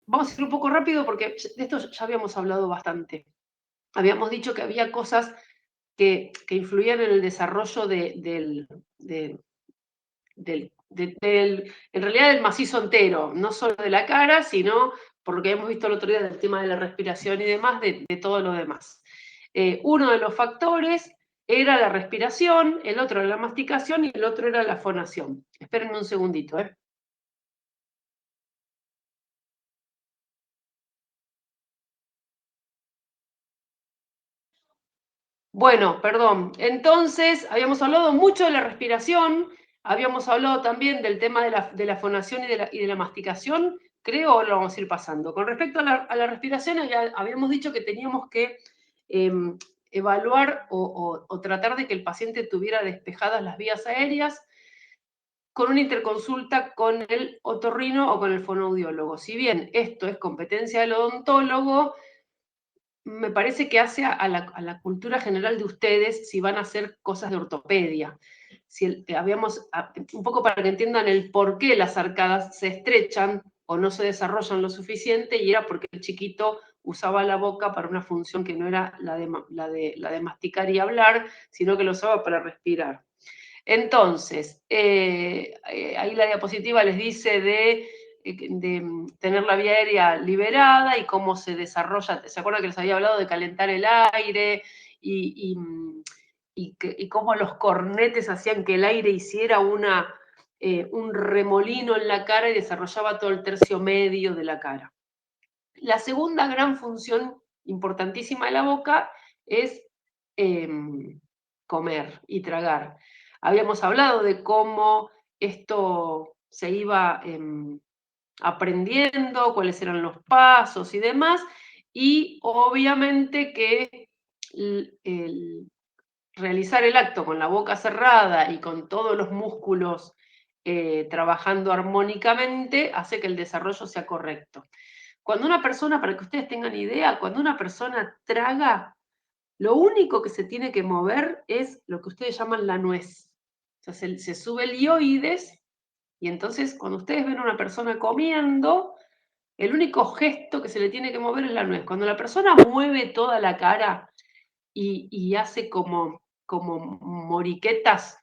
Vamos a ir un poco rápido porque de esto ya habíamos hablado bastante. Habíamos dicho que había cosas que influían en el desarrollo en realidad del macizo entero, no solo de la cara, sino por lo que hemos visto el otro día del tema de la respiración y demás, de todo lo demás. Uno de los factores era la respiración, el otro era la masticación y el otro era la fonación. Espérenme un segundito, ¿eh? Bueno, perdón. Entonces, habíamos hablado mucho de la respiración, habíamos hablado también del tema de la fonación y de la masticación, creo, o lo vamos a ir pasando. Con respecto a la respiración, ya habíamos dicho que teníamos que evaluar o tratar de que el paciente tuviera despejadas las vías aéreas con una interconsulta con el otorrino o con el fonoaudiólogo. Si bien esto es competencia del odontólogo, me parece que hace a la cultura general de ustedes si van a hacer cosas de ortopedia. Si habíamos, un poco para que entiendan el por qué las arcadas se estrechan o no se desarrollan lo suficiente, y era porque el chiquito usaba la boca para una función que no era la de masticar y hablar, sino que lo usaba para respirar. Entonces, ahí la diapositiva les dice de tener la vía aérea liberada y cómo se desarrolla. ¿Se acuerdan que les había hablado de calentar el aire y cómo los cornetes hacían que el aire hiciera un remolino en la cara y desarrollaba todo el tercio medio de la cara? La segunda gran función importantísima de la boca es comer y tragar. Habíamos hablado de cómo esto se iba aprendiendo, cuáles eran los pasos y demás, y obviamente que realizar el acto con la boca cerrada y con todos los músculos trabajando armónicamente hace que el desarrollo sea correcto. Cuando una persona, para que ustedes tengan idea, cuando una persona traga, lo único que se tiene que mover es lo que ustedes llaman la nuez. O sea, se sube el hioides y entonces cuando ustedes ven a una persona comiendo, el único gesto que se le tiene que mover es la nuez. Cuando la persona mueve toda la cara y hace como moriquetas,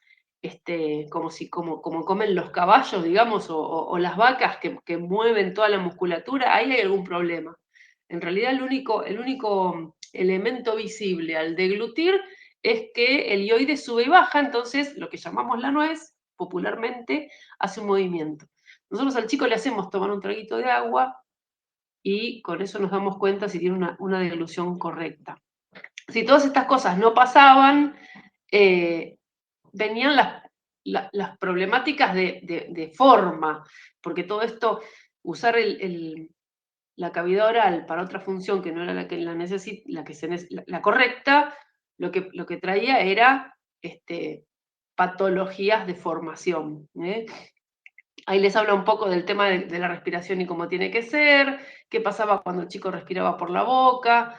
como comen los caballos, digamos, o las vacas que mueven toda la musculatura, ahí hay algún problema. En realidad el único elemento visible al deglutir es que el hioide sube y baja, entonces lo que llamamos la nuez, popularmente, hace un movimiento. Nosotros al chico le hacemos tomar un traguito de agua y con eso nos damos cuenta si tiene una deglución correcta. Si todas estas cosas no pasaban, venían las problemáticas de forma, porque todo esto, usar la cavidad oral para otra función que no era la correcta, lo que traía era patologías de formación. Ahí les habla un poco del tema de la respiración y cómo tiene que ser, qué pasaba cuando el chico respiraba por la boca.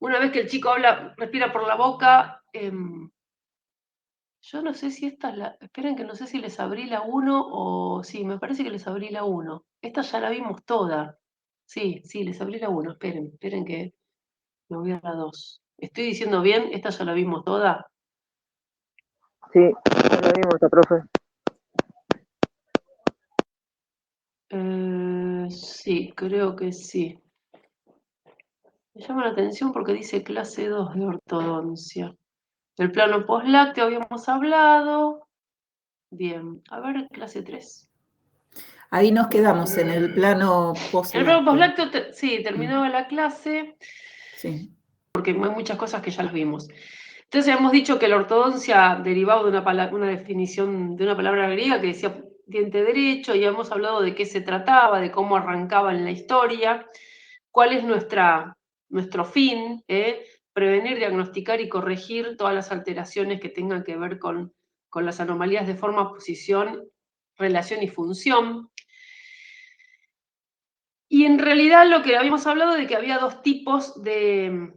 Una vez que el chico respira por la boca, yo no sé si esta es la. Esperen que no sé si les abrí la 1 o. Sí, me parece que les abrí la 1. Esta ya la vimos toda. Sí, sí, les abrí la 1. Esperen que me voy a la 2. ¿Estoy diciendo bien? ¿Esta ya la vimos toda? Sí, ya lo vimos, la profe. Sí, creo que sí. Me llama la atención porque dice clase 2 de ortodoncia. El plano postlácteo habíamos hablado. Bien, a ver, clase 3. Ahí nos quedamos en el plano En el postlácteo. plano postlácteo, sí, terminaba la clase, Sí. porque hay muchas cosas que ya las vimos. Entonces habíamos dicho que la ortodoncia derivaba de una definición de una palabra griega que decía diente derecho, y hemos hablado de qué se trataba, de cómo arrancaba en la historia, cuál es nuestro fin, prevenir, diagnosticar y corregir todas las alteraciones que tengan que ver con las anomalías de forma, posición, relación y función. Y en realidad lo que habíamos hablado de que había dos tipos de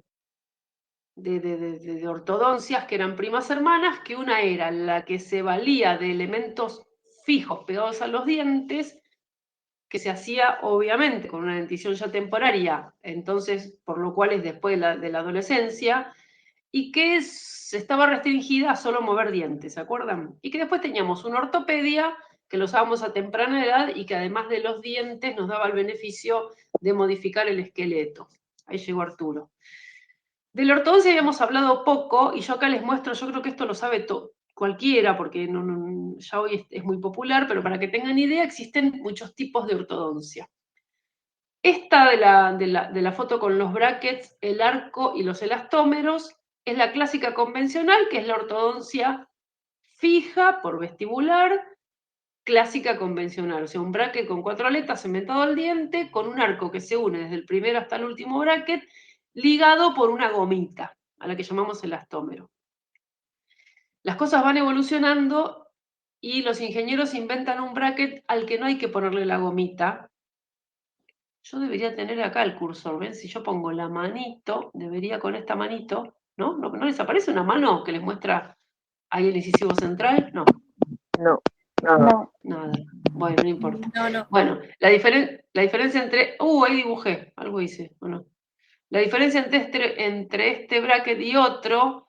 ortodoncias que eran primas hermanas, que una era la que se valía de elementos fijos pegados a los dientes, que se hacía obviamente con una dentición ya temporaria, entonces, por lo cual es después de la adolescencia, y que estaba restringida a solo mover dientes, ¿se acuerdan? Y que después teníamos una ortopedia que lo usábamos a temprana edad y que además de los dientes nos daba el beneficio de modificar el esqueleto. Ahí llegó Arturo. De la ortodoncia habíamos hablado poco y yo acá les muestro, yo creo que esto lo sabe cualquiera porque ya hoy es muy popular, pero para que tengan idea existen muchos tipos de ortodoncia. Esta de la foto con los brackets, el arco y los elastómeros es la clásica convencional, que es la ortodoncia fija por vestibular, clásica convencional. O sea, un bracket con 4 aletas cementado al diente, con un arco que se une desde el primero hasta el último bracket, ligado por una gomita, a la que llamamos elastómero. Las cosas van evolucionando y los ingenieros inventan un bracket al que no hay que ponerle la gomita. Yo debería tener acá el cursor, ¿ven? Si yo pongo la manito, debería con esta manito, ¿no? ¿No les aparece una mano que les muestra ahí el incisivo central? No. No, nada. Nada. Bueno, no importa. No. Bueno, la diferencia entre... ahí dibujé, algo hice, ¿o no? La diferencia entre este bracket y otro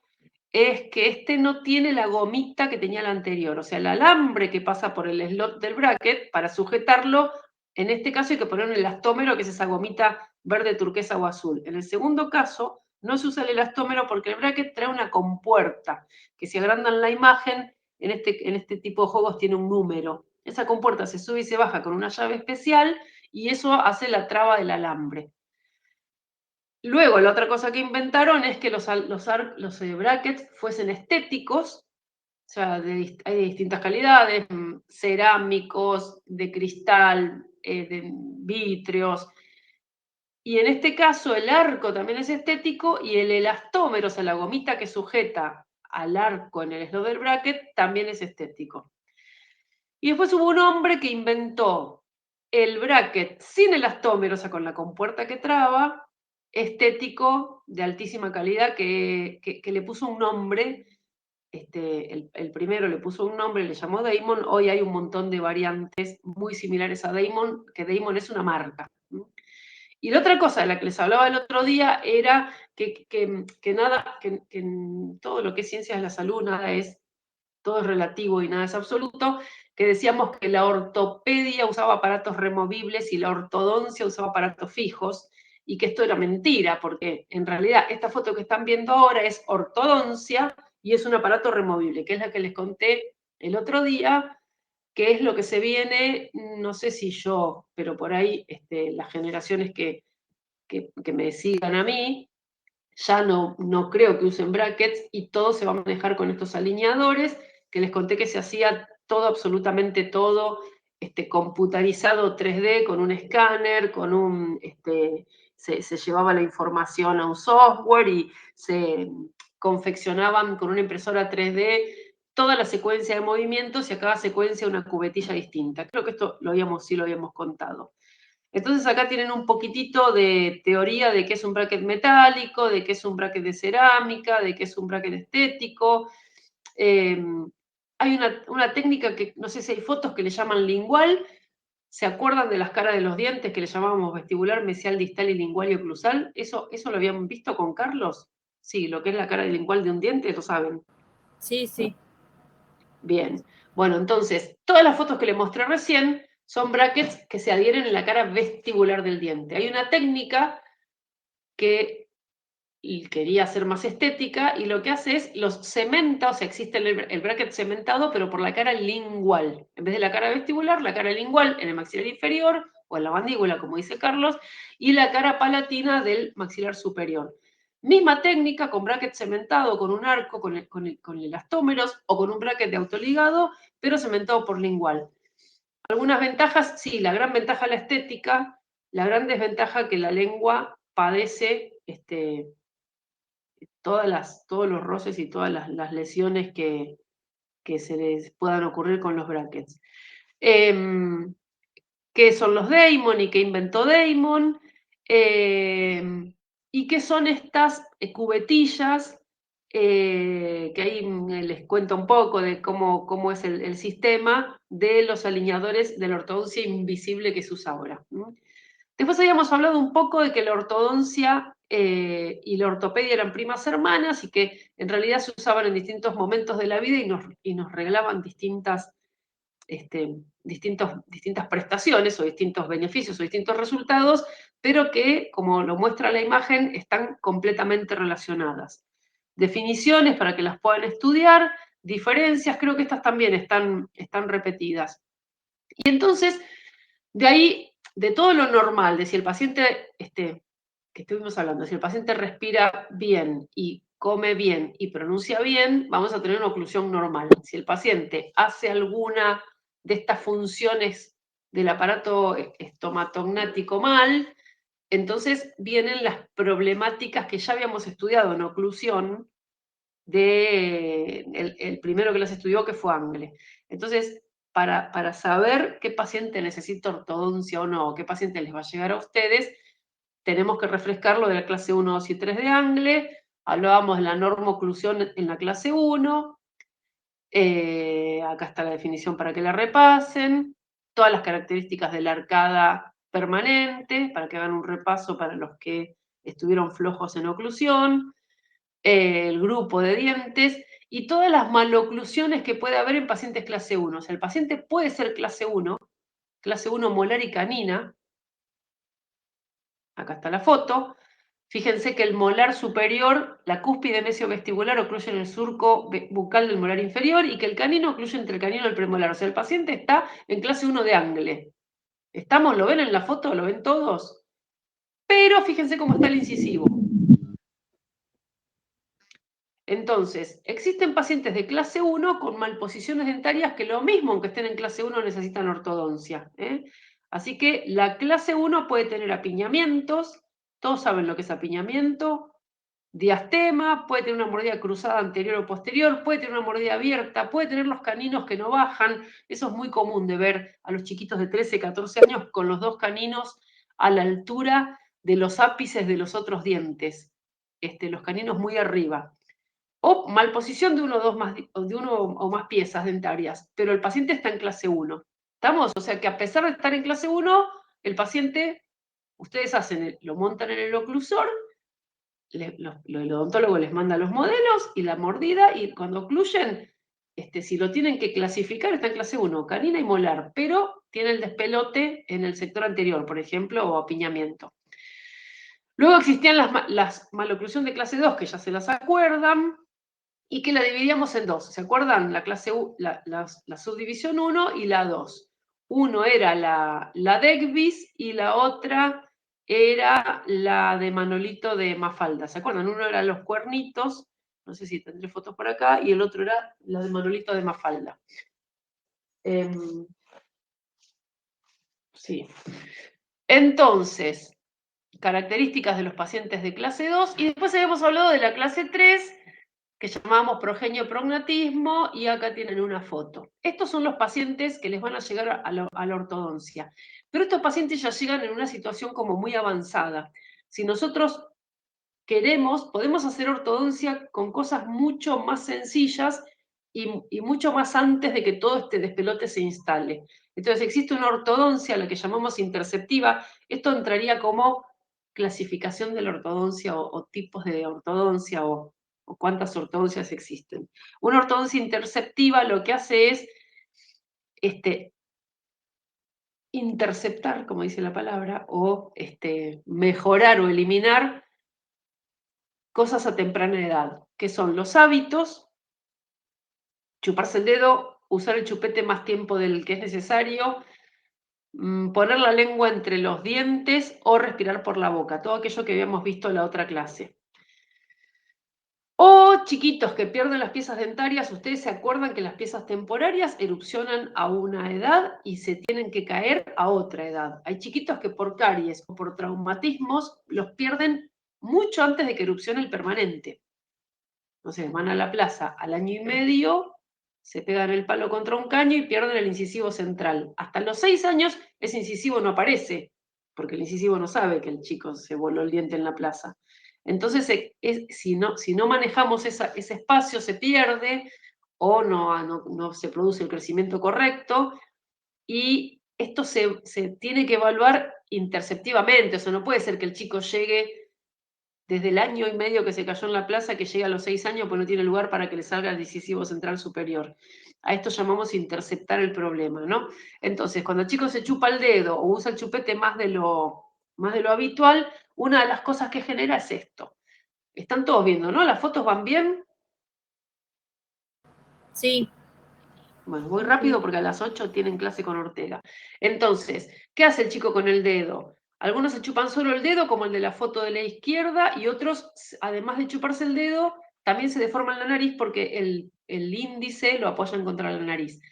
es que este no tiene la gomita que tenía el anterior. O sea, el alambre que pasa por el slot del bracket, para sujetarlo, en este caso hay que poner un elastómero, que es esa gomita verde, turquesa o azul. En el segundo caso, no se usa el elastómero porque el bracket trae una compuerta, que si agrandan la imagen, en este tipo de juegos tiene un número. Esa compuerta se sube y se baja con una llave especial y eso hace la traba del alambre. Luego, la otra cosa que inventaron es que los brackets fuesen estéticos, o sea, hay de distintas calidades, cerámicos, de cristal, de vítreos. Y en este caso el arco también es estético y el elastómero, o sea, la gomita que sujeta al arco en el slot del bracket, también es estético. Y después hubo un hombre que inventó el bracket sin elastómero, o sea, con la compuerta que traba, estético, de altísima calidad, que le puso un nombre. El primero le puso un nombre, le llamó Damon. Hoy hay un montón de variantes muy similares a Damon, que Damon es una marca. Y la otra cosa de la que les hablaba el otro día era que en todo lo que es ciencias de la salud, todo es relativo y nada es absoluto, que decíamos que la ortopedia usaba aparatos removibles y la ortodoncia usaba aparatos fijos, y que esto era mentira, porque en realidad esta foto que están viendo ahora es ortodoncia y es un aparato removible, que es la que les conté el otro día, que es lo que se viene, no sé si yo, pero por ahí las generaciones que me sigan a mí, ya no creo que usen brackets y todo se va a manejar con estos alineadores, que les conté que se hacía todo, absolutamente todo, computarizado 3D, con un escáner, se llevaba la información a un software y se confeccionaban con una impresora 3D toda la secuencia de movimientos y a cada secuencia una cubetilla distinta. Creo que esto sí lo habíamos contado. Entonces acá tienen un poquitito de teoría de qué es un bracket metálico, de qué es un bracket de cerámica, de qué es un bracket estético. Hay una técnica que, no sé si hay fotos que le llaman lingual. ¿Se acuerdan de las caras de los dientes que le llamábamos vestibular, mesial, distal y lingual y oclusal? ¿Eso lo habían visto con Carlos? Sí, lo que es la cara lingual de un diente, lo saben. Sí. Bien. Bueno, entonces, todas las fotos que le mostré recién son brackets que se adhieren en la cara vestibular del diente. Hay una técnica que quería ser más estética y lo que hace es los cementa, o sea, existe el bracket cementado, pero por la cara lingual. En vez de la cara vestibular, la cara lingual en el maxilar inferior o en la mandíbula, como dice Carlos, y la cara palatina del maxilar superior. Misma técnica con bracket cementado, con un arco, con elastómeros o con un bracket de autoligado, pero cementado por lingual. Algunas ventajas, sí, la gran ventaja la estética, la gran desventaja que la lengua padece todos los roces y todas las lesiones que se les puedan ocurrir con los brackets. ¿Qué son los Damon y qué inventó Damon? ¿Y qué son estas cubetillas que ahí les cuento un poco de cómo es el sistema de los alineadores de la ortodoncia invisible que se usa ahora. Después habíamos hablado un poco de que la ortodoncia y la ortopedia eran primas hermanas y que en realidad se usaban en distintos momentos de la vida y nos regalaban distintas prestaciones o distintos beneficios o distintos resultados, pero que, como lo muestra la imagen, están completamente relacionadas. Definiciones para que las puedan estudiar, diferencias, creo que estas también están repetidas. Y entonces, de ahí, de todo lo normal, de si el paciente, que estuvimos hablando, si el paciente respira bien y come bien y pronuncia bien, vamos a tener una oclusión normal. Si el paciente hace alguna de estas funciones del aparato estomatognático mal, entonces vienen las problemáticas que ya habíamos estudiado en oclusión, el primero que las estudió, que fue Angle. Entonces, para saber qué paciente necesita ortodoncia o no, qué paciente les va a llegar a ustedes, tenemos que refrescar lo de la clase 1, 2 y 3 de Angle. Hablábamos de la normoclusión en la clase 1. Acá está la definición para que la repasen. Todas las características de la arcada permanente, para que hagan un repaso para los que estuvieron flojos en oclusión. El grupo de dientes y todas las maloclusiones que puede haber en pacientes clase 1. O sea, el paciente puede ser clase 1 molar y canina. Acá está la foto. Fíjense que el molar superior, la cúspide mesiovestibular, ocluye en el surco bucal del molar inferior y que el canino ocluye entre el canino y el premolar. O sea, el paciente está en clase 1 de Angle. ¿Estamos? ¿Lo ven en la foto? ¿Lo ven todos? Pero fíjense cómo está el incisivo. Entonces, existen pacientes de clase 1 con malposiciones dentarias que lo mismo, aunque estén en clase 1, necesitan ortodoncia. Así que la clase 1 puede tener apiñamientos, todos saben lo que es apiñamiento, diastema, puede tener una mordida cruzada anterior o posterior, puede tener una mordida abierta, puede tener los caninos que no bajan. Eso es muy común de ver a los chiquitos de 13, 14 años con los dos caninos a la altura de los ápices de los otros dientes, los caninos muy arriba. O malposición de uno o más piezas dentarias, pero el paciente está en clase 1. ¿Estamos? O sea que a pesar de estar en clase 1, el paciente, ustedes lo montan en el oclusor, el odontólogo les manda los modelos y la mordida, y cuando ocluyen, si lo tienen que clasificar, está en clase 1, canina y molar, pero tiene el despelote en el sector anterior, por ejemplo, o apiñamiento. Luego existían las maloclusión de clase 2, que ya se las acuerdan, y que la dividíamos en dos. ¿Se acuerdan? La clase la subdivisión 1 y la 2. Uno era la Degvis y la otra era la de Manolito de Mafalda. ¿Se acuerdan? Uno era los cuernitos, no sé si tendré fotos por acá, y el otro era la de Manolito de Mafalda. Sí. Entonces, características de los pacientes de clase 2, y después habíamos hablado de la clase 3, que llamamos progenio prognatismo, y acá tienen una foto. Estos son los pacientes que les van a llegar a la ortodoncia. Pero estos pacientes ya llegan en una situación como muy avanzada. Si nosotros queremos, podemos hacer ortodoncia con cosas mucho más sencillas y mucho más antes de que todo este despelote se instale. Entonces existe una ortodoncia, la que llamamos interceptiva. Esto entraría como clasificación de la ortodoncia o tipos de ortodoncia o cuántas ortodoncias existen. Una ortodoncia interceptiva lo que hace es interceptar, como dice la palabra, o mejorar o eliminar cosas a temprana edad, que son los hábitos, chuparse el dedo, usar el chupete más tiempo del que es necesario, poner la lengua entre los dientes o respirar por la boca, todo aquello que habíamos visto en la otra clase. O chiquitos que pierden las piezas dentarias, ustedes se acuerdan que las piezas temporarias erupcionan a una edad y se tienen que caer a otra edad. Hay chiquitos que por caries o por traumatismos los pierden mucho antes de que erupcione el permanente. Entonces van a la plaza al año y medio, se pegan el palo contra un caño y pierden el incisivo central. Hasta los 6 años ese incisivo no aparece, porque el incisivo no sabe que el chico se voló el diente en la plaza. Entonces, si no manejamos ese espacio, se pierde o no se produce el crecimiento correcto, y esto se tiene que evaluar interceptivamente. O sea, no puede ser que el chico llegue desde el año y medio que se cayó en la plaza, que llegue a los 6 años, pues no tiene lugar para que le salga el decisivo central superior. A esto llamamos interceptar el problema, ¿no? Entonces, cuando el chico se chupa el dedo o usa el chupete más de lo habitual, una de las cosas que genera es esto. Están todos viendo, ¿no? ¿Las fotos van bien? Sí. Bueno, voy rápido porque a las 8 tienen clase con Ortega. Entonces, ¿qué hace el chico con el dedo? Algunos se chupan solo el dedo, como el de la foto de la izquierda, y otros, además de chuparse el dedo, también se deforman la nariz porque el índice lo apoyan contra la nariz.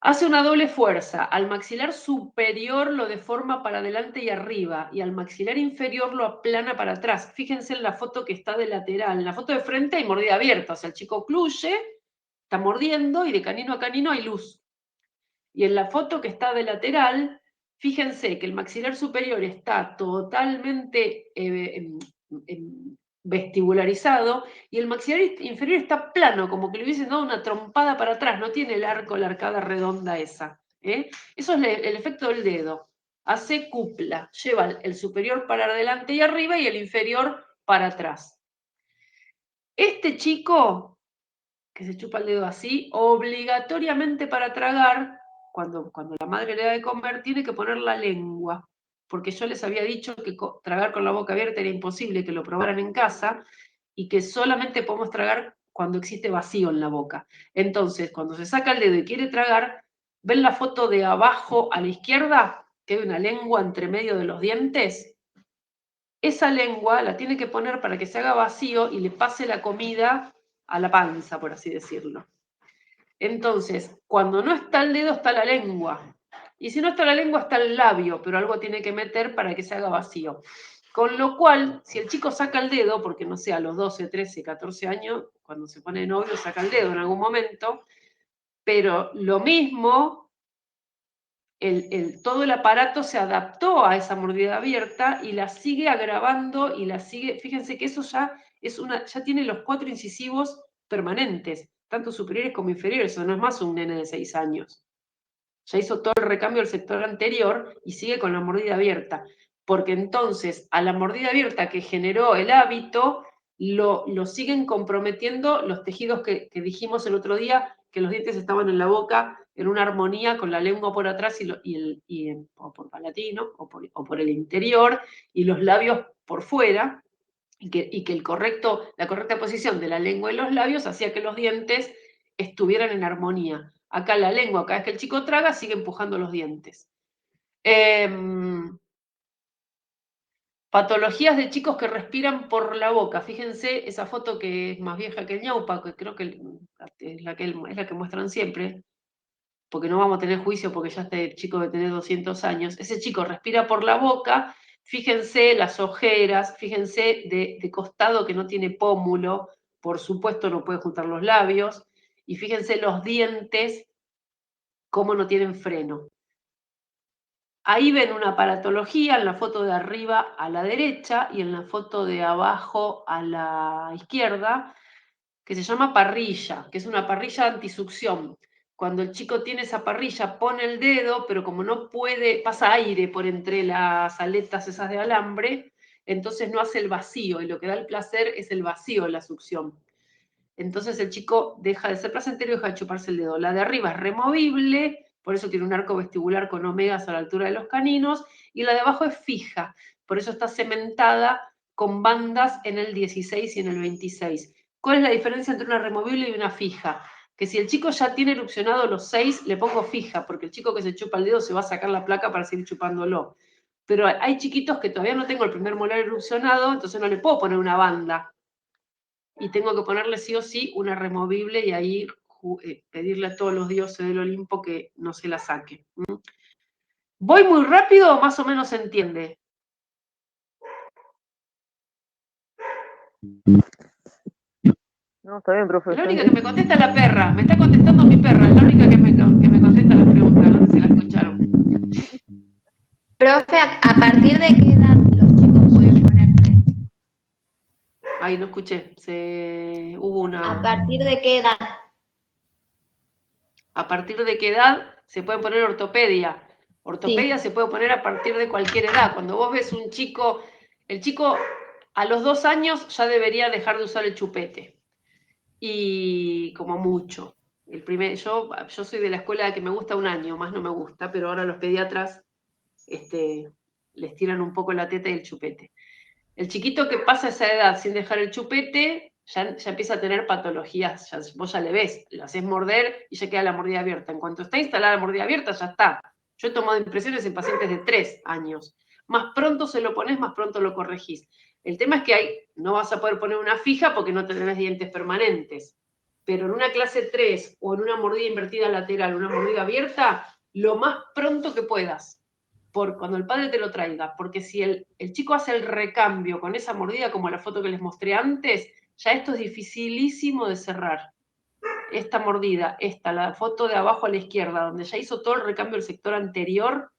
Hace una doble fuerza. Al maxilar superior lo deforma para adelante y arriba, y al maxilar inferior lo aplana para atrás. Fíjense en la foto que está de lateral. En la foto de frente hay mordida abierta, o sea, el chico ocluye, está mordiendo y de canino a canino hay luz. Y en la foto que está de lateral, fíjense que el maxilar superior está totalmente vestibularizado y el maxilar inferior está plano, como que le hubiesen dado una trompada para atrás, no tiene el arco, la arcada redonda esa. Eso es el efecto del dedo. Hace cupla, lleva el superior para adelante y arriba y el inferior para atrás. Este chico que se chupa el dedo así, obligatoriamente para tragar, cuando la madre le da de comer, tiene que poner la lengua, porque yo les había dicho que tragar con la boca abierta era imposible, que lo probaran en casa, y que solamente podemos tragar cuando existe vacío en la boca. Entonces, cuando se saca el dedo y quiere tragar, ¿ven la foto de abajo a la izquierda? Que hay una lengua entre medio de los dientes. Esa lengua la tiene que poner para que se haga vacío y le pase la comida a la panza, por así decirlo. Entonces, cuando no está el dedo, está la lengua. Y si no está la lengua, está el labio, pero algo tiene que meter para que se haga vacío. Con lo cual, si el chico saca el dedo, porque no sé, a los 12, 13, 14 años, cuando se pone novio, saca el dedo en algún momento, pero lo mismo, todo el aparato se adaptó a esa mordida abierta y la sigue agravando y la sigue, fíjense que eso ya tiene los 4 incisivos permanentes, tanto superiores como inferiores, eso no es más un nene de 6 años. Ya hizo todo el recambio del sector anterior y sigue con la mordida abierta, porque entonces a la mordida abierta que generó el hábito, lo siguen comprometiendo los tejidos que dijimos el otro día, que los dientes estaban en la boca en una armonía con la lengua por atrás o por palatino o por el interior y los labios por fuera, y que la correcta posición de la lengua y los labios hacía que los dientes estuvieran en armonía. Acá la lengua, cada vez que el chico traga, sigue empujando los dientes. Patologías de chicos que respiran por la boca. Fíjense esa foto que es más vieja que el ñaupa, que creo que es la que muestran siempre, porque no vamos a tener juicio porque ya este chico debe tener 200 años. Ese chico respira por la boca. Fíjense las ojeras, fíjense de costado que no tiene pómulo, por supuesto no puede juntar los labios, y fíjense los dientes, cómo no tienen freno. Ahí ven una paratología en la foto de arriba a la derecha y en la foto de abajo a la izquierda, que se llama parrilla, que es una parrilla antisucción. Cuando el chico tiene esa parrilla, pone el dedo, pero como no puede, pasa aire por entre las aletas esas de alambre, entonces no hace el vacío, y lo que da el placer es el vacío de la succión. Entonces el chico deja de ser placentero y deja de chuparse el dedo. La de arriba es removible, por eso tiene un arco vestibular con omegas a la altura de los caninos, y la de abajo es fija, por eso está cementada con bandas en el 16 y en el 26. ¿Cuál es la diferencia entre una removible y una fija? Que si el chico ya tiene erupcionado los 6, le pongo fija, porque el chico que se chupa el dedo se va a sacar la placa para seguir chupándolo. Pero hay chiquitos que todavía no tengo el primer molar erupcionado, entonces no le puedo poner una banda. Y tengo que ponerle sí o sí una removible y ahí pedirle a todos los dioses del Olimpo que no se la saque. ¿Voy muy rápido o más o menos se entiende? No, está bien, profe. La única que me contesta es la perra. Me está contestando mi perra. Es la única que me contesta las preguntas. No sé si la escucharon. Profe, ¿a partir de qué edad los chicos pueden ponerse? Ay, no escuché. Hubo una... ¿A partir de qué edad? ¿A partir de qué edad se puede poner ortopedia? Ortopedia se puede poner a partir de cualquier edad. Cuando vos ves un chico, el chico a los 2 años ya debería dejar de usar el chupete. Y como mucho. Yo soy de la escuela que me gusta 1 año, más no me gusta, pero ahora los pediatras les tiran un poco la teta y el chupete. El chiquito que pasa esa edad sin dejar el chupete ya empieza a tener patologías, vos ya le ves, lo haces morder y ya queda la mordida abierta. En cuanto está instalada la mordida abierta, ya está. Yo he tomado impresiones en pacientes de 3 años. Más pronto se lo pones, más pronto lo corregís. El tema es que no vas a poder poner una fija porque no tenés dientes permanentes. Pero en una clase 3 o en una mordida invertida lateral, una mordida abierta, lo más pronto que puedas. Cuando el padre te lo traiga, porque si el chico hace el recambio con esa mordida, como la foto que les mostré antes, ya esto es dificilísimo de cerrar. Esta mordida, la foto de abajo a la izquierda, donde ya hizo todo el recambio del sector anterior,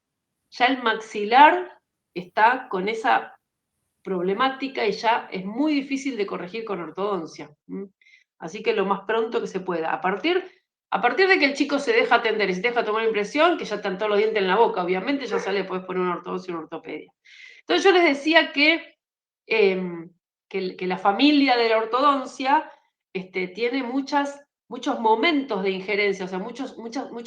ya el maxilar está con esa problemática y ya es muy difícil de corregir con ortodoncia. Así que lo más pronto que se pueda. A partir de que el chico se deja atender y se deja tomar impresión, que ya están todos los dientes en la boca, obviamente ya sale, puedes poner una ortodoncia y una ortopedia. Entonces yo les decía que la familia de la ortodoncia tiene muchos momentos de injerencia, o sea, muchos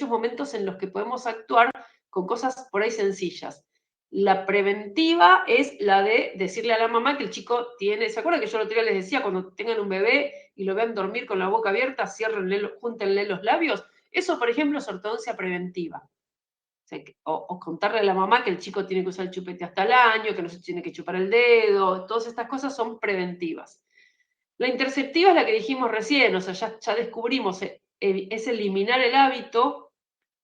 momentos en los que podemos actuar con cosas por ahí sencillas. La preventiva es la de decirle a la mamá que el chico tiene... ¿Se acuerdan que yo el otro día les decía, cuando tengan un bebé y lo vean dormir con la boca abierta, júntenle los labios? Eso, por ejemplo, es ortodoncia preventiva. O contarle a la mamá que el chico tiene que usar el chupete hasta el año, que no se tiene que chupar el dedo, todas estas cosas son preventivas. La interceptiva es la que dijimos recién, o sea, ya descubrimos, es eliminar el hábito,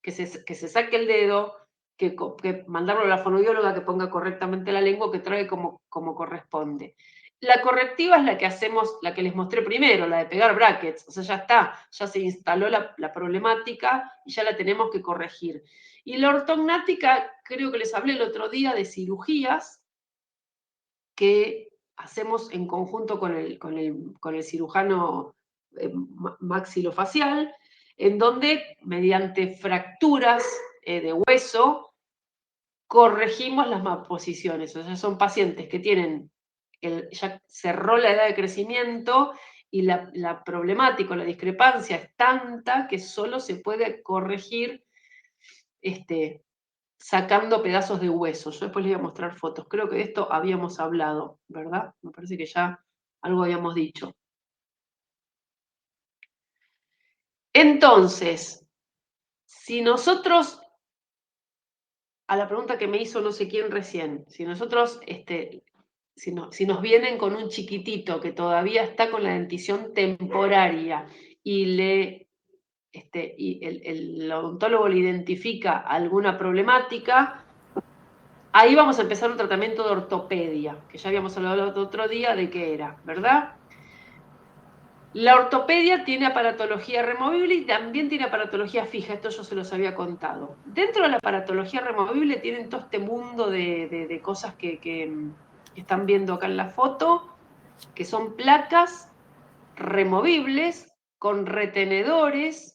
que se saque el dedo, que mandarlo a la fonoaudióloga que ponga correctamente la lengua, que trague como corresponde. La correctiva es la que hacemos, la que les mostré primero, la de pegar brackets, o sea, ya está, ya se instaló la problemática y ya la tenemos que corregir. Y la ortognática, creo que les hablé el otro día de cirugías que hacemos en conjunto con el cirujano maxilofacial, en donde mediante fracturas de hueso corregimos las malposiciones. O sea, son pacientes que tienen, ya cerró la edad de crecimiento y la problemática, la discrepancia es tanta que solo se puede corregir sacando pedazos de hueso. Yo después les voy a mostrar fotos. Creo que de esto habíamos hablado, ¿verdad? Me parece que ya algo habíamos dicho. Entonces, si nosotros, a la pregunta que me hizo no sé quién recién, si nosotros, si nos vienen con un chiquitito que todavía está con la dentición temporaria y el odontólogo le identifica alguna problemática, ahí vamos a empezar un tratamiento de ortopedia, que ya habíamos hablado el otro día de qué era, ¿verdad? La ortopedia tiene aparatología removible y también tiene aparatología fija, esto yo se los había contado. Dentro de la aparatología removible tienen todo este mundo de cosas que están viendo acá en la foto, que son placas removibles con retenedores.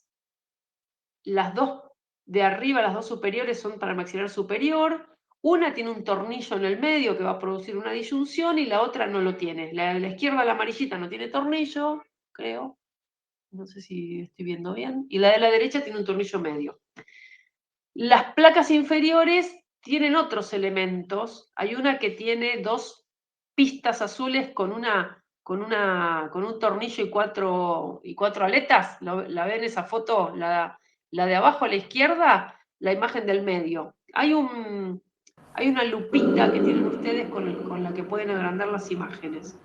Las dos de arriba, las dos superiores, son para el maxilar superior. Una tiene un tornillo en el medio que va a producir una disyunción y la otra no lo tiene. La de la izquierda, la amarillita, no tiene tornillo, creo. No sé si estoy viendo bien. Y la de la derecha tiene un tornillo medio. Las placas inferiores tienen otros elementos. Hay una que tiene 2 pistas azules con un tornillo y cuatro aletas. ¿La ven esa foto? La de abajo a la izquierda, la imagen del medio. Hay una lupita que tienen ustedes con la que pueden agrandar las imágenes.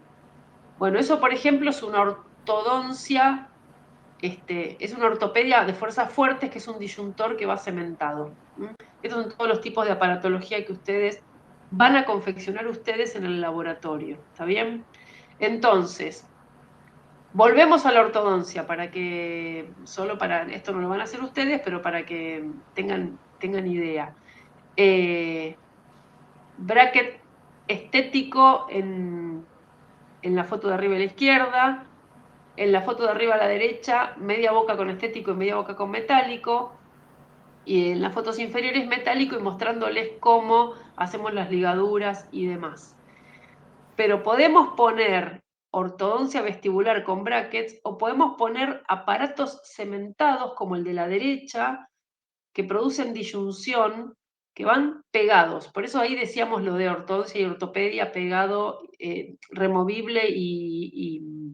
Bueno, eso, por ejemplo, es una ortodoncia, es una ortopedia de fuerzas fuertes, que es un disyuntor que va cementado. Estos son todos los tipos de aparatología que ustedes van a confeccionar ustedes en el laboratorio. ¿Está bien? Entonces, volvemos a la ortodoncia, esto no lo van a hacer ustedes, pero para que tengan idea. Bracket estético en en la foto de arriba a la izquierda, en la foto de arriba a la derecha, media boca con estético y media boca con metálico, y en las fotos inferiores metálico y mostrándoles cómo hacemos las ligaduras y demás. Pero podemos poner ortodoncia vestibular con brackets o podemos poner aparatos cementados como el de la derecha que producen disyunción, que van pegados. Por eso ahí decíamos lo de ortodoncia y ortopedia pegado, removible y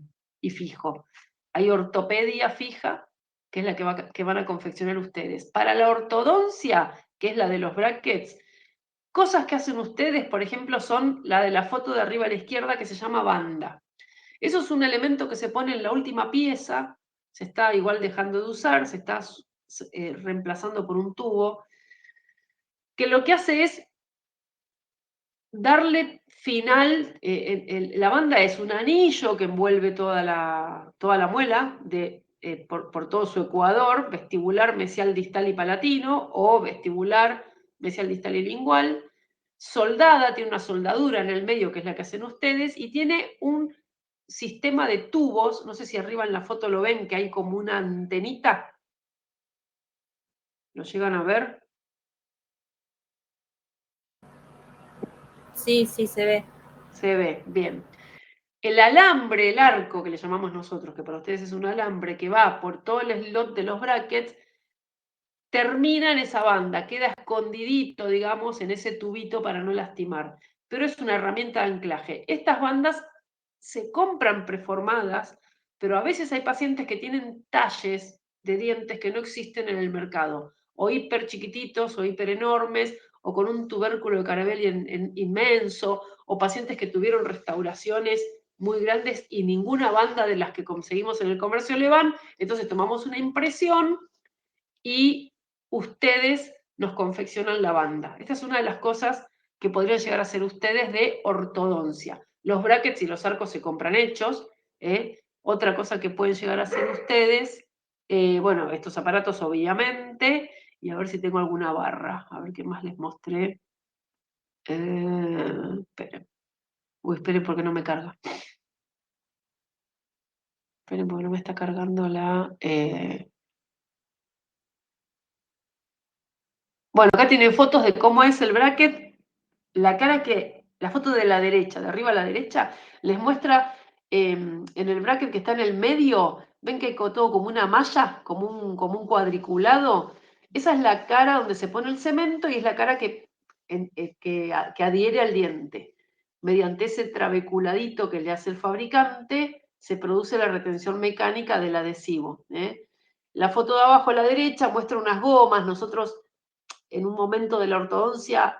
fijo. Hay ortopedia fija, que es la que van a confeccionar ustedes. Para la ortodoncia, que es la de los brackets, cosas que hacen ustedes, por ejemplo, son la de la foto de arriba a la izquierda que se llama banda. Eso es un elemento que se pone en la última pieza, se está igual dejando de usar, se está reemplazando por un tubo, que lo que hace es darle final. La banda es un anillo que envuelve toda la muela por todo su ecuador, vestibular, mesial, distal y palatino, o vestibular, mesial, distal y lingual. Soldada, tiene una soldadura en el medio, que es la que hacen ustedes, y tiene un sistema de tubos, no sé si arriba en la foto lo ven, que hay como una antenita. ¿Lo llegan a ver? Sí, sí, se ve. Se ve, bien. El alambre, el arco que le llamamos nosotros, que para ustedes es un alambre que va por todo el slot de los brackets, termina en esa banda, queda escondidito, digamos, en ese tubito para no lastimar. Pero es una herramienta de anclaje. Estas bandas se compran preformadas, pero a veces hay pacientes que tienen talles de dientes que no existen en el mercado, o hiper chiquititos, o hiper enormes, o con un tubérculo de Carabelli inmenso, o pacientes que tuvieron restauraciones muy grandes y ninguna banda de las que conseguimos en el comercio le van. Entonces tomamos una impresión y ustedes nos confeccionan la banda. Esta es una de las cosas que podrían llegar a hacer ustedes de ortodoncia. Los brackets y los arcos se compran hechos. Otra cosa que pueden llegar a hacer ustedes, bueno, estos aparatos obviamente, y a ver si tengo alguna barra, a ver qué más les mostré. Esperen. Esperen porque no me carga. Esperen porque no me está cargando la... Bueno, acá tienen fotos de cómo es el bracket. La foto de la derecha, de arriba a la derecha, les muestra en el bracket que está en el medio, ven que hay todo como una malla, como un cuadriculado. Esa es la cara donde se pone el cemento y es la cara que adhiere al diente. Mediante ese trabeculadito que le hace el fabricante, se produce la retención mecánica del adhesivo. La foto de abajo a la derecha muestra unas gomas. Nosotros en un momento de la ortodoncia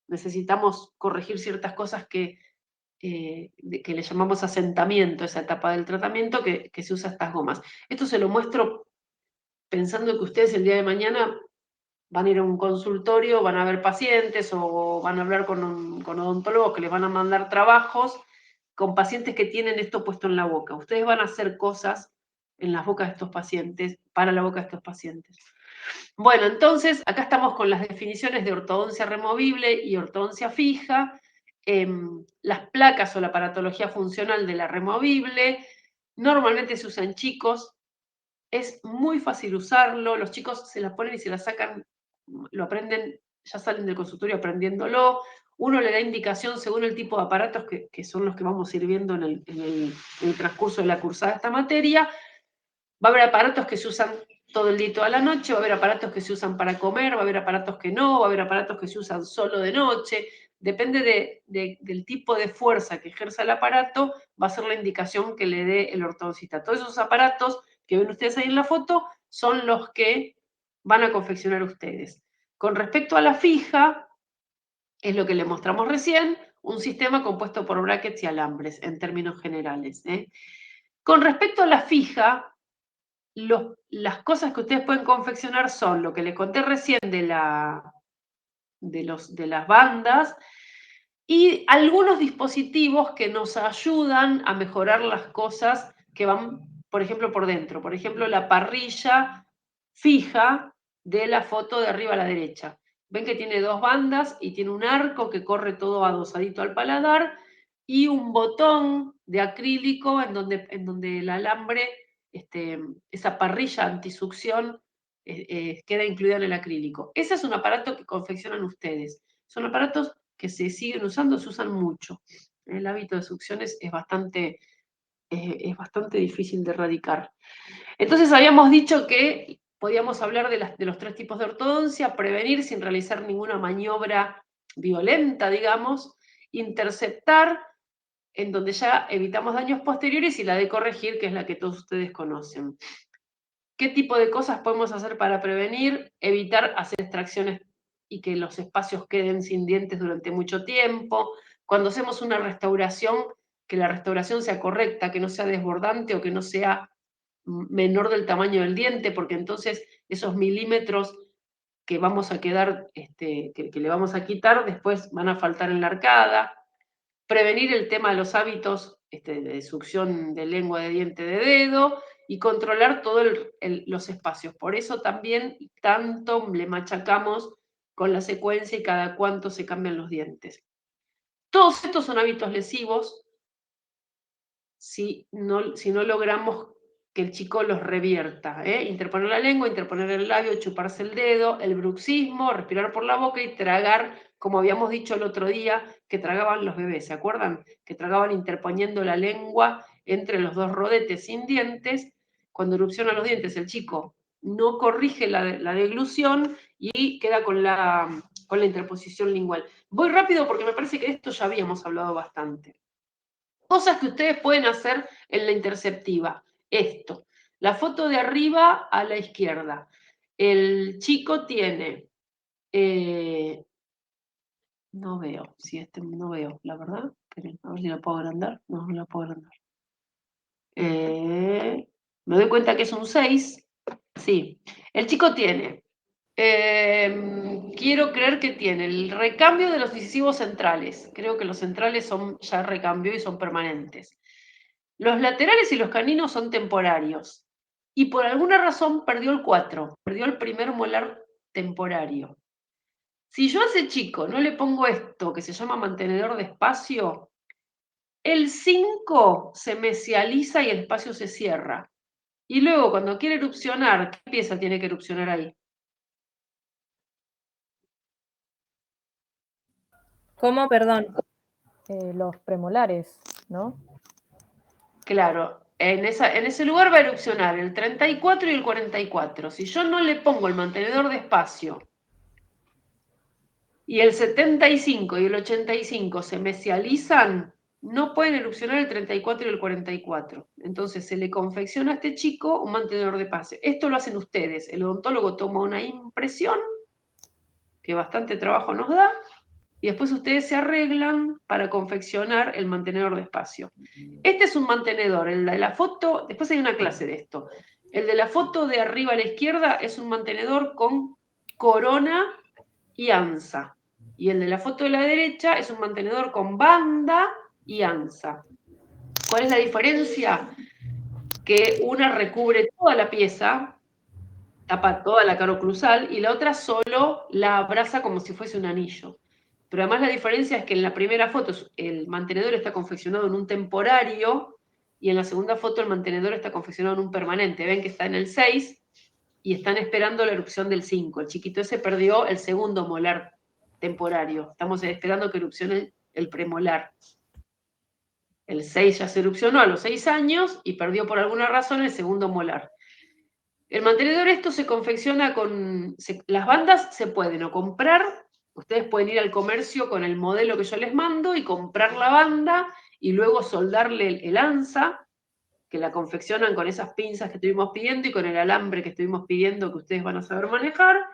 necesitamos corregir ciertas cosas que le llamamos asentamiento, esa etapa del tratamiento que se usa estas gomas. Esto se lo muestro pensando que ustedes el día de mañana van a ir a un consultorio, van a ver pacientes o van a hablar con odontólogos que les van a mandar trabajos con pacientes que tienen esto puesto en la boca. Ustedes van a hacer cosas en las bocas de estos pacientes, para la boca de estos pacientes. Bueno, entonces acá estamos con las definiciones de ortodoncia removible y ortodoncia fija, las placas o la aparatología funcional de la removible. Normalmente se usan chicos, es muy fácil usarlo, los chicos se la ponen y se la sacan, lo aprenden, ya salen del consultorio aprendiéndolo. Uno le da indicación según el tipo de aparatos que son los que vamos a ir viendo en el transcurso de la cursada de esta materia. Va a haber aparatos que se usan todo el día y toda la noche, va a haber aparatos que se usan para comer, va a haber aparatos que no, va a haber aparatos que se usan solo de noche. Depende del tipo de fuerza que ejerza el aparato, va a ser la indicación que le dé el ortodoncista. Todos esos aparatos que ven ustedes ahí en la foto son los que van a confeccionar ustedes. Con respecto a la fija, es lo que le mostramos recién, un sistema compuesto por brackets y alambres, en términos generales. Con respecto a la fija, las cosas que ustedes pueden confeccionar son lo que les conté recién de las bandas y algunos dispositivos que nos ayudan a mejorar las cosas que van, por ejemplo, por dentro. Por ejemplo, la parrilla fija de la foto de arriba a la derecha. Ven que tiene dos bandas y tiene un arco que corre todo adosadito al paladar y un botón de acrílico en donde el alambre, esa parrilla antisucción, queda incluida en el acrílico. Ese es un aparato que confeccionan ustedes. Son aparatos que se siguen usando, se usan mucho. El hábito de succión es bastante difícil de erradicar. Entonces habíamos dicho que podíamos hablar de los 3 tipos de ortodoncia: prevenir sin realizar ninguna maniobra violenta, digamos; interceptar, en donde ya evitamos daños posteriores; y la de corregir, que es la que todos ustedes conocen. ¿Qué tipo de cosas podemos hacer para prevenir? Evitar hacer extracciones y que los espacios queden sin dientes durante mucho tiempo. Cuando hacemos una restauración, que la restauración sea correcta, que no sea desbordante o que no sea menor del tamaño del diente, porque entonces esos milímetros que vamos a quedar, que le vamos a quitar, después van a faltar en la arcada. Prevenir el tema de los hábitos de succión de lengua, de diente, de dedo, y controlar todos los espacios. Por eso también tanto le machacamos con la secuencia y cada cuánto se cambian los dientes. Todos estos son hábitos lesivos si no logramos que el chico los revierta. Interponer la lengua, interponer el labio, chuparse el dedo, el bruxismo, respirar por la boca y tragar, como habíamos dicho el otro día, que tragaban los bebés, ¿se acuerdan? Que tragaban interponiendo la lengua entre los 2 rodetes sin dientes. Cuando erupcionan los dientes, el chico no corrige la deglución y queda con la interposición lingual. Voy rápido porque me parece que de esto ya habíamos hablado bastante. Cosas que ustedes pueden hacer en la interceptiva. Esto, la foto de arriba a la izquierda. El chico tiene, no veo, no veo, la verdad. A ver si la puedo agrandar. No la puedo agrandar. Me doy cuenta que es un 6. Sí. El chico tiene, quiero creer que tiene el recambio de los incisivos centrales. Creo que los centrales son ya recambio y son permanentes. Los laterales y los caninos son temporarios. Y por alguna razón perdió el 4, perdió el primer molar temporario. Si yo a ese chico no le pongo esto, que se llama mantenedor de espacio, el 5 se mesializa y el espacio se cierra. Y luego, cuando quiere erupcionar, ¿qué pieza tiene que erupcionar ahí? ¿Cómo? Perdón. Los premolares, ¿no? Claro, en ese lugar va a erupcionar el 34 y el 44. Si yo no le pongo el mantenedor de espacio y el 75 y el 85 se mesializan, no pueden erupcionar el 34 y el 44. Entonces se le confecciona a este chico un mantenedor de espacio. Esto lo hacen ustedes. El odontólogo toma una impresión, que bastante trabajo nos da, y después ustedes se arreglan para confeccionar el mantenedor de espacio. Este es un mantenedor, el de la foto, después hay una clase de esto. El de la foto de arriba a la izquierda es un mantenedor con corona y ansa. Y el de la foto de la derecha es un mantenedor con banda y ansa. ¿Cuál es la diferencia? Que una recubre toda la pieza, tapa toda la caroclusal, y la otra solo la abraza como si fuese un anillo. Pero además la diferencia es que en la primera foto el mantenedor está confeccionado en un temporario y en la segunda foto el mantenedor está confeccionado en un permanente. Ven que está en el 6 y están esperando la erupción del 5. El chiquito ese perdió el segundo molar temporario. Estamos esperando que erupcione el premolar. El 6 ya se erupcionó a los 6 años y perdió por alguna razón el segundo molar. El mantenedor esto se confecciona con... las bandas se pueden o comprar. Ustedes pueden ir al comercio con el modelo que yo les mando y comprar la banda y luego soldarle el ansa, que la confeccionan con esas pinzas que estuvimos pidiendo y con el alambre que estuvimos pidiendo, que ustedes van a saber manejar.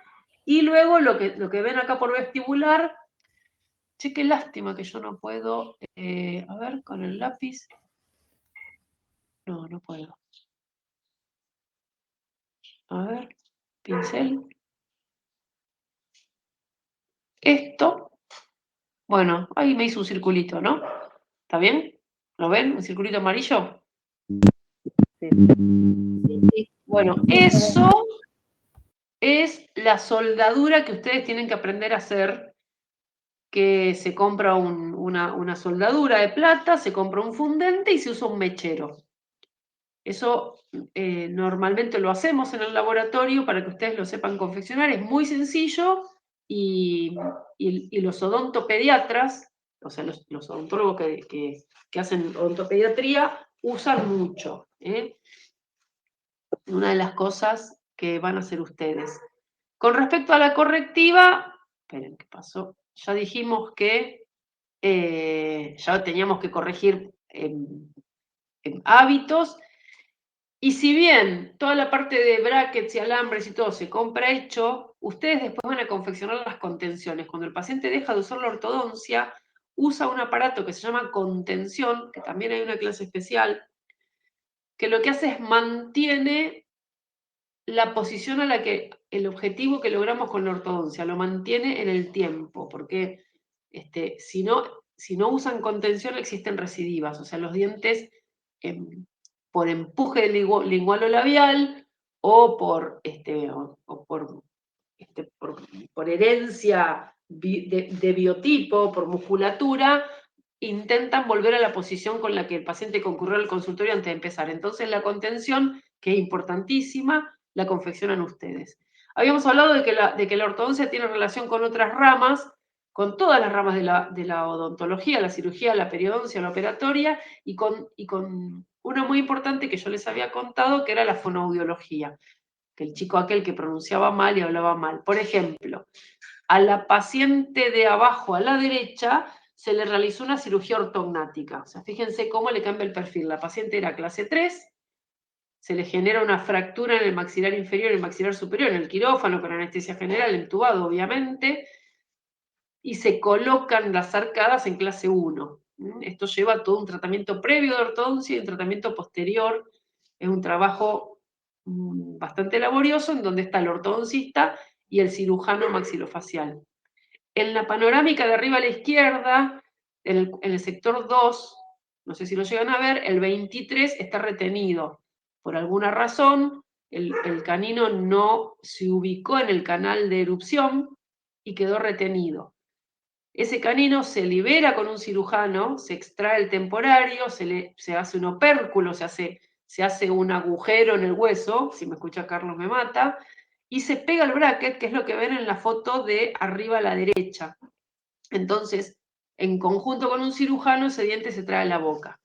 Y luego lo que ven acá por vestibular, che, qué lástima que yo no puedo, a ver, con el lápiz. No puedo. A ver, pincel. Esto. Bueno, ahí me hizo un circulito, ¿no? ¿Está bien? ¿Lo ven? ¿Un circulito amarillo? Sí. Sí. Bueno, eso es la soldadura que ustedes tienen que aprender a hacer, que se compra una soldadura de plata, se compra un fundente y se usa un mechero. Eso normalmente lo hacemos en el laboratorio para que ustedes lo sepan confeccionar. Es muy sencillo y los odontopediatras, o sea, los odontólogos que hacen odontopediatría, usan mucho. Una de las cosas que van a hacer ustedes. Con respecto a la correctiva, esperen, ¿qué pasó? Ya dijimos que ya teníamos que corregir en hábitos. Y si bien toda la parte de brackets y alambres y todo se compra hecho, ustedes después van a confeccionar las contenciones. Cuando el paciente deja de usar la ortodoncia, usa un aparato que se llama contención, que también hay una clase especial, que lo que hace es mantiene la posición a la que el objetivo que logramos con la ortodoncia, lo mantiene en el tiempo, porque si no usan contención existen recidivas, o sea, los dientes por empuje lingual o labial o por herencia de biotipo, por musculatura, intentan volver a la posición con la que el paciente concurrió al consultorio antes de empezar. Entonces la contención, que es importantísima, la confeccionan ustedes. Habíamos hablado de que la ortodoncia tiene relación con otras ramas, con todas las ramas de la odontología, la cirugía, la periodoncia, la operatoria, y con una muy importante que yo les había contado, que era la fonoaudiología, que el chico aquel que pronunciaba mal y hablaba mal. Por ejemplo, a la paciente de abajo a la derecha se le realizó una cirugía ortognática. O sea, fíjense cómo le cambia el perfil. La paciente era clase 3, se le genera una fractura en el maxilar inferior y el maxilar superior, en el quirófano, con anestesia general, entubado, obviamente, y se colocan las arcadas en clase 1. Esto lleva todo un tratamiento previo de ortodoncia y un tratamiento posterior. Es un trabajo bastante laborioso en donde está el ortodoncista y el maxilofacial. En la panorámica de arriba a la izquierda, en el sector 2, no sé si lo llegan a ver, el 23 está retenido. Por alguna razón, el canino no se ubicó en el canal de erupción y quedó retenido. Ese canino se libera con un cirujano, se extrae el temporario, se hace un opérculo, se hace un agujero en el hueso, si me escucha Carlos me mata, y se pega el bracket, que es lo que ven en la foto de arriba a la derecha. Entonces, en conjunto con un cirujano, ese diente se trae a la boca.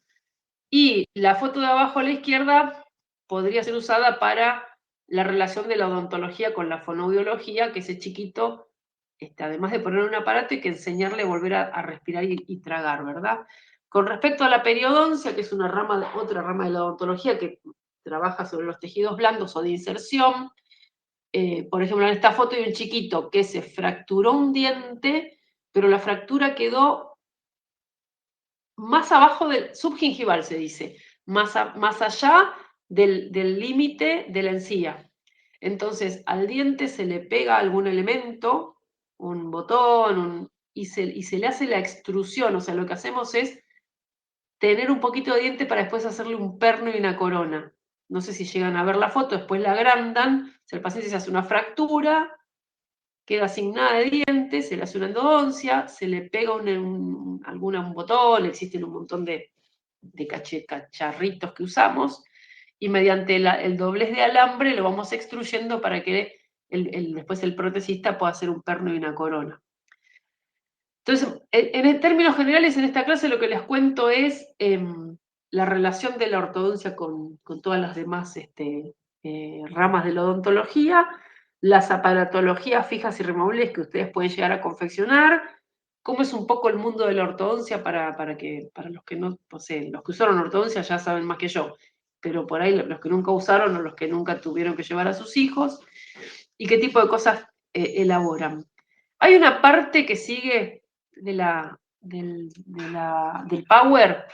Y la foto de abajo a la izquierda podría ser usada para la relación de la odontología con la fonoaudiología, que ese chiquito, además de poner un aparato, hay que enseñarle a volver a respirar y tragar, ¿verdad? Con respecto a la periodoncia, que es otra rama de la odontología que trabaja sobre los tejidos blandos o de inserción, por ejemplo, en esta foto hay un chiquito que se fracturó un diente, pero la fractura quedó más abajo del subgingival, se dice, más allá del límite de la encía. Entonces, al diente se le pega algún elemento, un botón, y se le hace la extrusión. O sea, lo que hacemos es tener un poquito de diente para después hacerle un perno y una corona. No sé si llegan a ver la foto, después la agrandan, si el paciente se hace una fractura, queda sin nada de dientes, se le hace una endodoncia, se le pega un botón, existen un montón de cacharritos que usamos, y mediante el doblez de alambre lo vamos extruyendo para que después el protesista pueda hacer un perno y una corona. Entonces, en términos generales, en esta clase lo que les cuento es la relación de la ortodoncia con todas las demás ramas de la odontología, las aparatologías fijas y removibles que ustedes pueden llegar a confeccionar, cómo es un poco el mundo de la ortodoncia para los que no, los que usaron ortodoncia ya saben más que yo, pero por ahí los que nunca usaron o los que nunca tuvieron que llevar a sus hijos, y qué tipo de cosas elaboran. Hay una parte que sigue del Power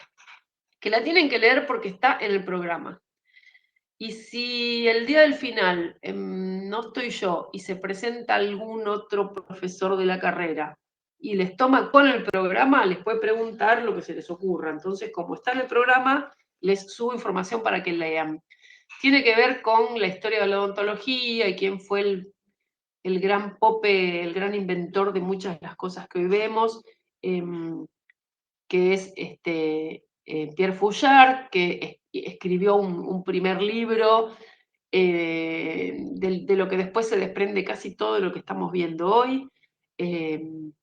que la tienen que leer porque está en el programa. Y si el día del final no estoy yo y se presenta algún otro profesor de la carrera y les toma con el programa, les puede preguntar lo que se les ocurra. Entonces, como está en el programa, les subo información para que lean. Tiene que ver con la historia de la odontología y quién fue el gran Pope, el gran inventor de muchas de las cosas que hoy vemos, que es Pierre Fouillard, que escribió un primer libro de lo que después se desprende casi todo lo que estamos viendo hoy, un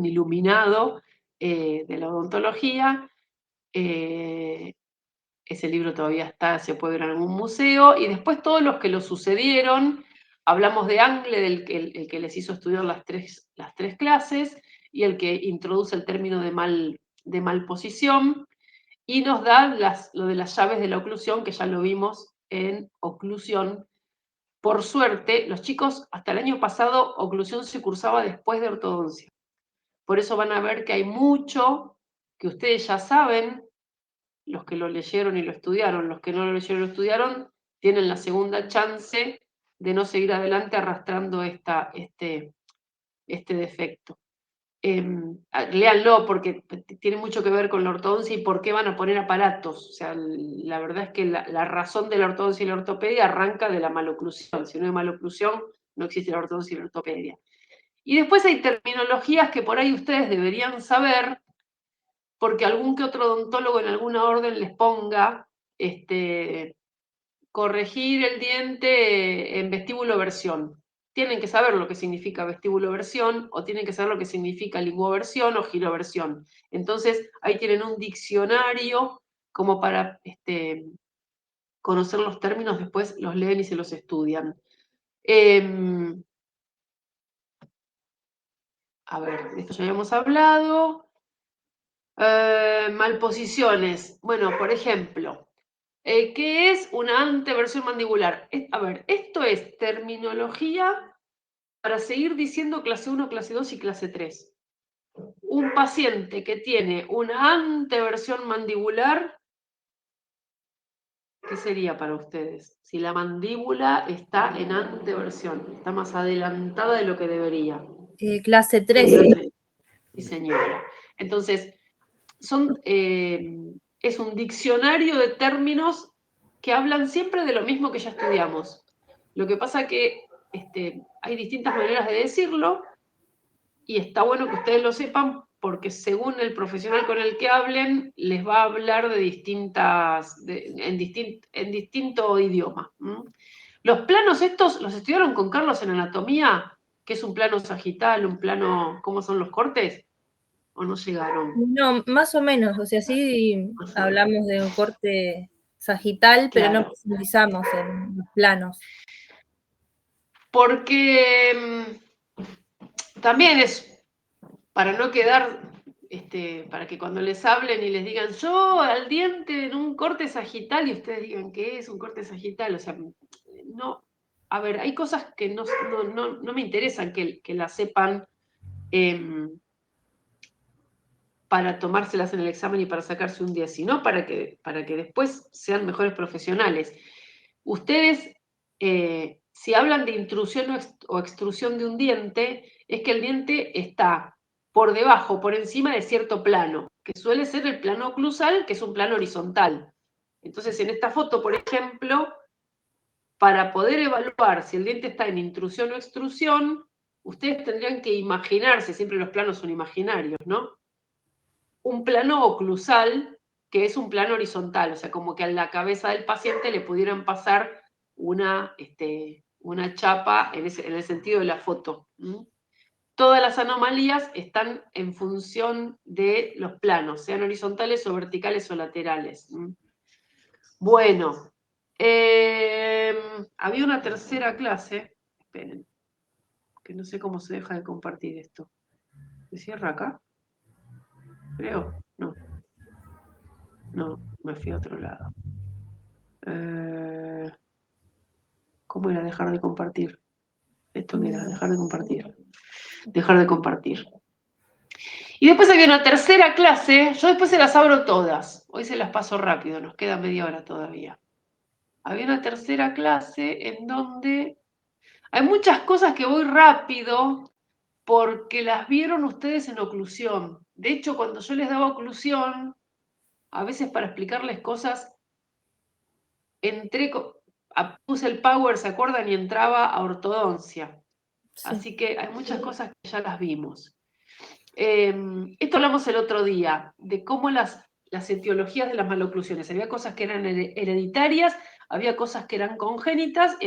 iluminado de la odontología. Ese libro todavía está, se puede ver en algún museo, y después todos los que lo sucedieron. Hablamos de Angle, el que les hizo estudiar las tres clases, y el que introduce el término de malposición, y nos da lo de las llaves de la oclusión, que ya lo vimos en oclusión. Por suerte, los chicos, hasta el año pasado, oclusión se cursaba después de ortodoncia. Por eso van a ver que hay mucho que ustedes ya saben, los que lo leyeron y lo estudiaron. Los que no lo leyeron y lo estudiaron tienen la segunda chance de no seguir adelante arrastrando este defecto. Léanlo, porque tiene mucho que ver con la ortodoncia y por qué van a poner aparatos. O sea, la verdad es que la razón de la ortodoncia y la ortopedia arranca de la maloclusión. Si no hay maloclusión, no existe la ortodoncia y la ortopedia. Y después hay terminologías que por ahí ustedes deberían saber, porque algún que otro odontólogo en alguna orden les ponga corregir el diente en vestíbulo-versión. Tienen que saber lo que significa vestíbulo-versión, o tienen que saber lo que significa linguoversión o giroversión. Entonces, ahí tienen un diccionario como para conocer los términos, después los leen y se los estudian. A ver, de esto ya habíamos hablado. Malposiciones. Bueno, por ejemplo, ¿qué es una anteversión mandibular? A ver, esto es terminología para seguir diciendo clase 1, clase 2 y clase 3. Un paciente que tiene una anteversión mandibular, ¿qué sería para ustedes? Si la mandíbula está en anteversión, está más adelantada de lo que debería. Clase 3. Sí, señora. Entonces, es un diccionario de términos que hablan siempre de lo mismo que ya estudiamos. Lo que pasa que hay distintas maneras de decirlo, y está bueno que ustedes lo sepan, porque según el profesional con el que hablen, les va a hablar en distinto idioma. Los planos estos los estudiaron con Carlos en anatomía, que es un plano sagital, un plano, ¿cómo son los cortes? ¿O no llegaron? No, más o menos, o sea, sí hablamos de un corte sagital, pero Claro. no profundizamos en los planos. Porque también es para no quedar, para que cuando les hablen y les digan yo al diente en un corte sagital, y ustedes digan ¿qué es un corte sagital? O sea, no, a ver, hay cosas que no me interesan que las sepan para tomárselas en el examen y para sacarse un 10, sino para que después sean mejores profesionales. Ustedes, si hablan de intrusión o extrusión de un diente, es que el diente está por debajo, por encima de cierto plano, que suele ser el plano oclusal, que es un plano horizontal. Entonces, en esta foto, por ejemplo, para poder evaluar si el diente está en intrusión o extrusión, ustedes tendrían que imaginarse, siempre los planos son imaginarios, ¿no? Un plano oclusal, que es un plano horizontal, o sea, como que a la cabeza del paciente le pudieran pasar una chapa en el sentido de la foto. Todas las anomalías están en función de los planos, sean horizontales o verticales o laterales. Bueno, había una tercera clase, esperen, que no sé cómo se deja de compartir esto. ¿Se cierra acá? Creo, no. No, me fui a otro lado. ¿Cómo era dejar de compartir? ¿Esto qué era? Dejar de compartir. Dejar de compartir. Y después había una tercera clase, yo después se las abro todas. Hoy se las paso rápido, nos queda media hora todavía. Había una tercera clase en donde hay muchas cosas que voy rápido porque las vieron ustedes en oclusión. De hecho, cuando yo les daba oclusión, a veces para explicarles cosas, puse el power, ¿se acuerdan? Y entraba a ortodoncia. Sí. Así que hay muchas cosas que ya las vimos. Esto hablamos el otro día, de cómo las etiologías de las maloclusiones. Había cosas que eran hereditarias, había cosas que eran congénitas, y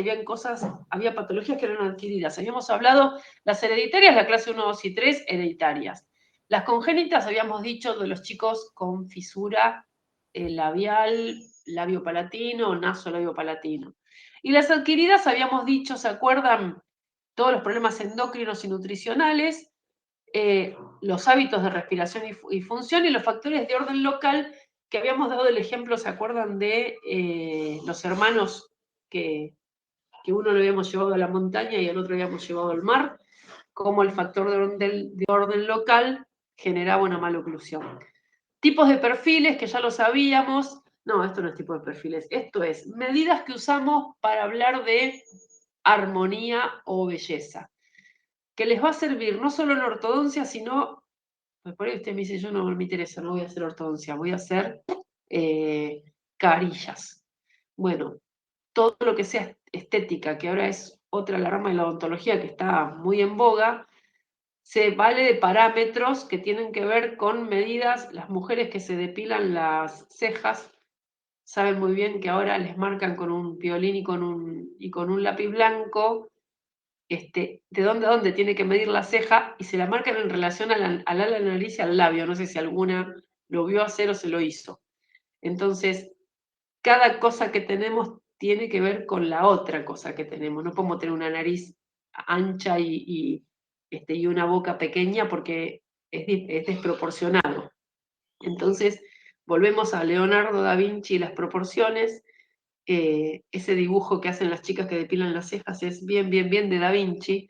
había patologías que eran adquiridas. Habíamos hablado, las hereditarias, la clase 1, 2 y 3, hereditarias. Las congénitas habíamos dicho de los chicos con fisura labial, labio palatino, naso labio palatino. Y las adquiridas habíamos dicho, ¿se acuerdan? Todos los problemas endocrinos y nutricionales, los hábitos de respiración y función y los factores de orden local que habíamos dado el ejemplo, ¿se acuerdan de los hermanos que uno lo habíamos llevado a la montaña y al otro lo habíamos llevado al mar? Cómo el factor de orden local generaba una maloclusión. Tipos de perfiles, que ya lo sabíamos. No, esto no es tipo de perfiles. Esto es medidas que usamos para hablar de armonía o belleza, que les va a servir no solo en ortodoncia, sino, pues por ahí usted me dice, yo no me interesa, no voy a hacer ortodoncia, voy a hacer carillas. Bueno, todo lo que sea estética, que ahora es otra la rama de la odontología que está muy en boga, se vale de parámetros que tienen que ver con medidas. Las mujeres que se depilan las cejas saben muy bien que ahora les marcan con un piolín y con un lápiz blanco de dónde a dónde tiene que medir la ceja, y se la marcan en relación al ala de la nariz y al labio. No sé si alguna lo vio hacer o se lo hizo. Entonces, cada cosa que tenemos tiene que ver con la otra cosa que tenemos. No podemos tener una nariz ancha y una boca pequeña porque es desproporcionado. Entonces, volvemos a Leonardo da Vinci y las proporciones. Ese dibujo que hacen las chicas que depilan las cejas es bien, bien, bien de Da Vinci.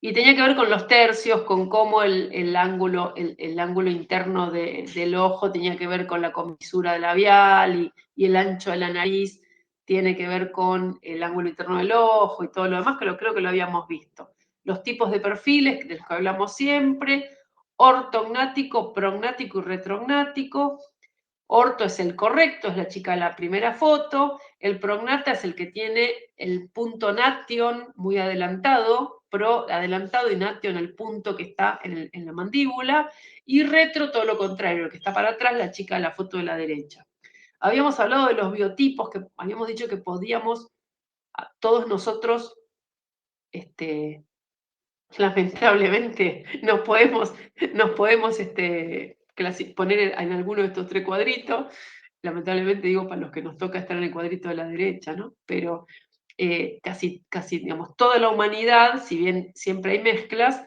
Y tenía que ver con los tercios, con cómo el ángulo interno del ojo tenía que ver con la comisura labial, y el ancho de la nariz tiene que ver con el ángulo interno del ojo y todo lo demás, que creo que lo habíamos visto. Los tipos de perfiles, de los que hablamos siempre: ortognático, prognático y retrognático. Orto es el correcto, es la chica de la primera foto. El prognata es el que tiene el punto nation muy adelantado, adelantado, y nation el punto que está en la mandíbula. Y retro, todo lo contrario, el que está para atrás, la chica de la foto de la derecha. Habíamos hablado de los biotipos, que habíamos dicho que podíamos, todos nosotros, lamentablemente, nos podemos poner en alguno de estos tres cuadritos. Lamentablemente digo para los que nos toca estar en el cuadrito de la derecha, ¿no? Pero casi, digamos, toda la humanidad, si bien siempre hay mezclas,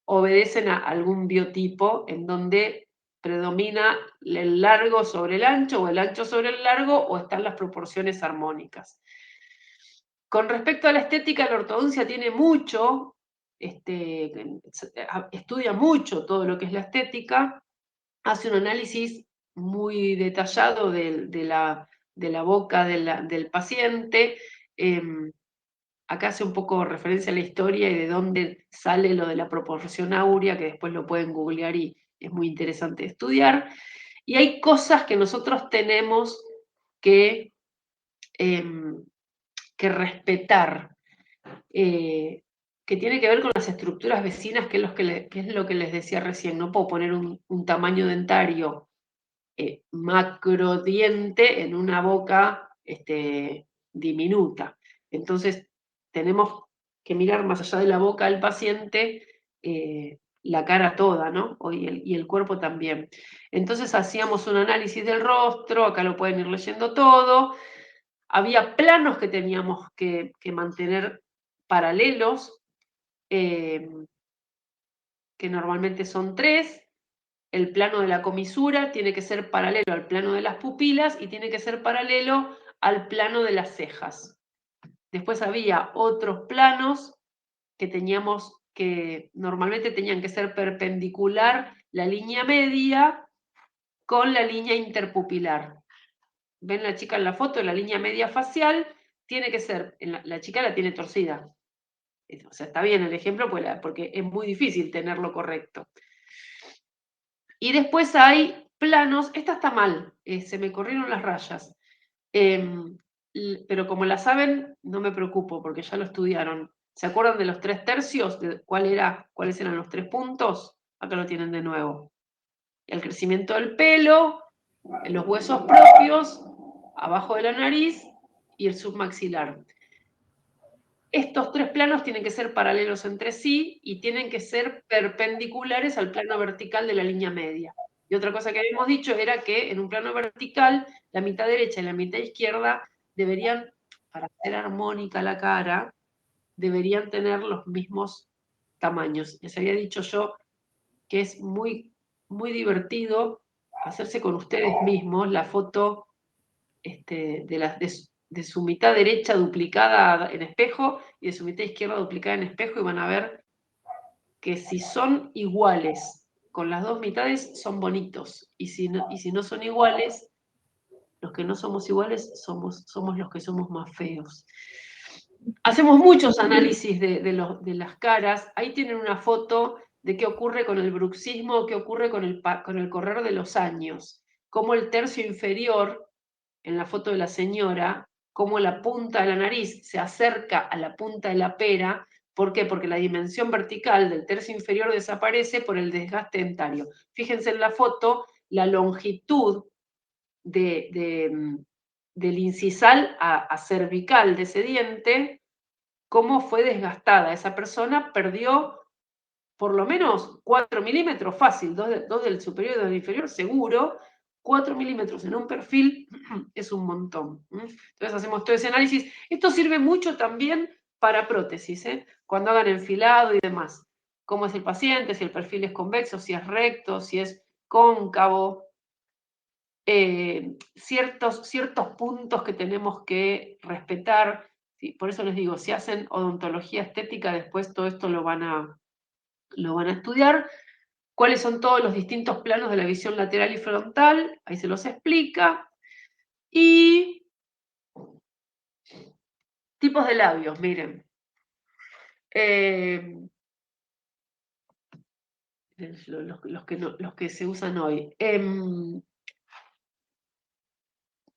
obedecen a algún biotipo en donde predomina el largo sobre el ancho, o el ancho sobre el largo, o están las proporciones armónicas. Con respecto a la estética, la ortodoncia tiene mucho, estudia mucho todo lo que es la estética, hace un análisis muy detallado de la boca del paciente. Acá hace un poco referencia a la historia y de dónde sale lo de la proporción áurea, que después lo pueden googlear y es muy interesante estudiar. Y hay cosas que nosotros tenemos que respetar, que tiene que ver con las estructuras vecinas, que es lo que les decía recién. No puedo poner un tamaño dentario macrodiente en una boca diminuta. Entonces, tenemos que mirar más allá de la boca del paciente, la cara toda, ¿no? Y el cuerpo también. Entonces hacíamos un análisis del rostro, acá lo pueden ir leyendo todo. Había planos que teníamos que mantener paralelos, que normalmente son 3. El plano de la comisura tiene que ser paralelo al plano de las pupilas y tiene que ser paralelo al plano de las cejas. Después había otros planos que normalmente tenían que ser perpendicular la línea media con la línea interpupilar. ¿Ven la chica en la foto? La línea media facial tiene que ser, la chica la tiene torcida. O sea, está bien el ejemplo porque es muy difícil tenerlo correcto. Y después hay planos, esta está mal, se me corrieron las rayas. pero como la saben, no me preocupo porque ya lo estudiaron. ¿Se acuerdan de los 3/3? ¿De cuáles eran los 3 puntos? Acá lo tienen de nuevo. El crecimiento del pelo, los huesos propios, abajo de la nariz y el submaxilar. Estos 3 planos tienen que ser paralelos entre sí y tienen que ser perpendiculares al plano vertical de la línea media. Y otra cosa que habíamos dicho era que en un plano vertical, la mitad derecha y la mitad izquierda deberían, para hacer armónica la cara, deberían tener los mismos tamaños. Les había dicho yo que es muy, muy divertido hacerse con ustedes mismos la foto de su mitad derecha duplicada en espejo y de su mitad izquierda duplicada en espejo, y van a ver que si son iguales con las dos mitades son bonitos, y si no son iguales, los que no somos iguales somos los que somos más feos. Hacemos muchos análisis de las caras. Ahí tienen una foto de qué ocurre con el bruxismo, qué ocurre con el correr de los años, cómo el tercio inferior, en la foto de la señora, cómo la punta de la nariz se acerca a la punta de la pera. ¿Por qué? Porque la dimensión vertical del tercio inferior desaparece por el desgaste dentario. Fíjense en la foto la longitud del incisal a cervical de ese diente, cómo fue desgastada. Esa persona perdió por lo menos 4 milímetros, fácil, 2 del superior y 2 del inferior, seguro. 4 milímetros en un perfil es un montón. Entonces hacemos todo ese análisis. Esto sirve mucho también para prótesis, cuando hagan enfilado y demás. Cómo es el paciente, si el perfil es convexo, si es recto, si es cóncavo. Ciertos puntos que tenemos que respetar. ¿Sí? Por eso les digo, si hacen odontología estética, después todo esto lo van a estudiar. ¿Cuáles son todos los distintos planos de la visión lateral y frontal? Ahí se los explica. Y tipos de labios, miren. Los que se usan hoy.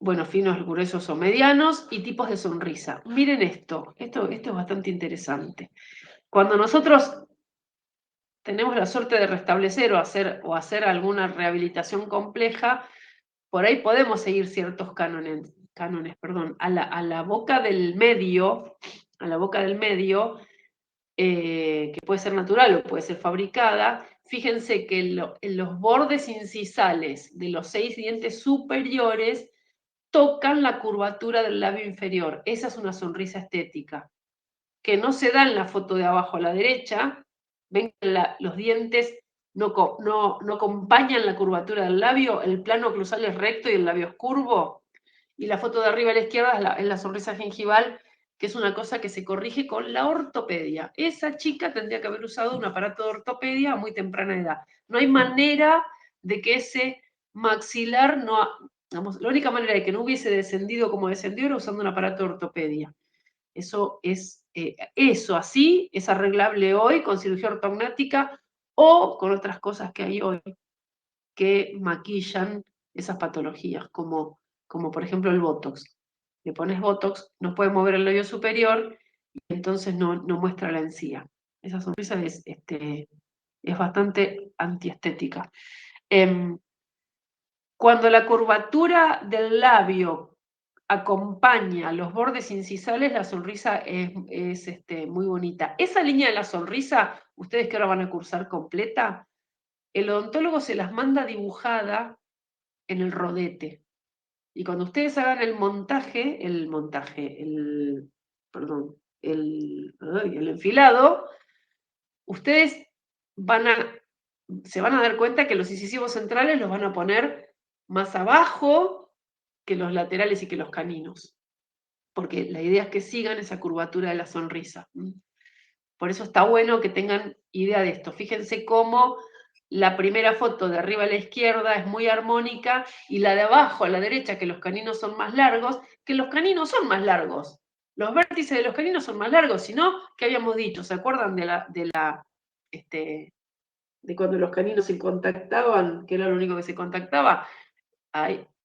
Bueno, finos, gruesos o medianos, y tipos de sonrisa. Miren esto es bastante interesante. Cuando nosotros tenemos la suerte de restablecer o hacer alguna rehabilitación compleja, por ahí podemos seguir ciertos cánones, a la boca del medio, que puede ser natural o puede ser fabricada. Fíjense que en los bordes incisales de los 6 dientes superiores tocan la curvatura del labio inferior. Esa es una sonrisa estética, que no se da en la foto de abajo a la derecha. Ven que los dientes no acompañan la curvatura del labio, el plano oclusal es recto y el labio es curvo. Y la foto de arriba a la izquierda es la sonrisa gingival, que es una cosa que se corrige con la ortopedia. Esa chica tendría que haber usado un aparato de ortopedia a muy temprana edad. No hay manera de que ese maxilar la única manera de que no hubiese descendido como descendió era usando un aparato de ortopedia. Eso así es arreglable hoy con cirugía ortognática o con otras cosas que hay hoy que maquillan esas patologías, como por ejemplo el Botox. Le pones Botox, no puede mover el labio superior y entonces no muestra la encía. Esa sonrisa es bastante antiestética. Cuando la curvatura del labio acompaña los bordes incisales, la sonrisa es muy bonita. Esa línea de la sonrisa, ustedes que ahora van a cursar completa, el odontólogo se las manda dibujada en el rodete. Y cuando ustedes hagan el enfilado, ustedes se van a dar cuenta que los incisivos centrales los van a poner más abajo que los laterales y que los caninos, porque la idea es que sigan esa curvatura de la sonrisa. Por eso está bueno que tengan idea de esto. Fíjense cómo la primera foto de arriba a la izquierda es muy armónica y la de abajo a la derecha, que los caninos son más largos, Los vértices de los caninos son más largos, si no, ¿qué habíamos dicho? ¿Se acuerdan de cuando los caninos se contactaban, que era lo único que se contactaba?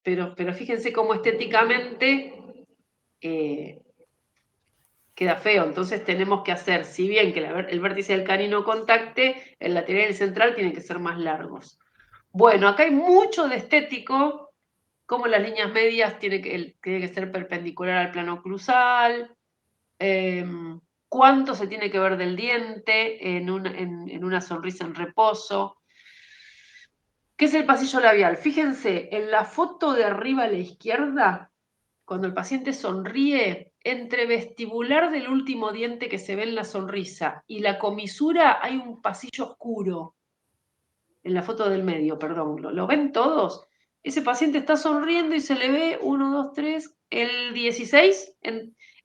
Pero fíjense cómo estéticamente queda feo. Entonces tenemos que hacer, si bien que el vértice del canino contacte, el lateral y el central tienen que ser más largos. Bueno, acá hay mucho de estético, como las líneas medias tiene que ser perpendicular al plano cruzal, cuánto se tiene que ver del diente en una sonrisa en reposo. ¿Qué es el pasillo labial? Fíjense, en la foto de arriba a la izquierda, cuando el paciente sonríe, entre vestibular del último diente que se ve en la sonrisa y la comisura hay un pasillo oscuro. En la foto del medio, perdón. ¿Lo ven todos? Ese paciente está sonriendo y se le ve 1, 2, 3, el 16,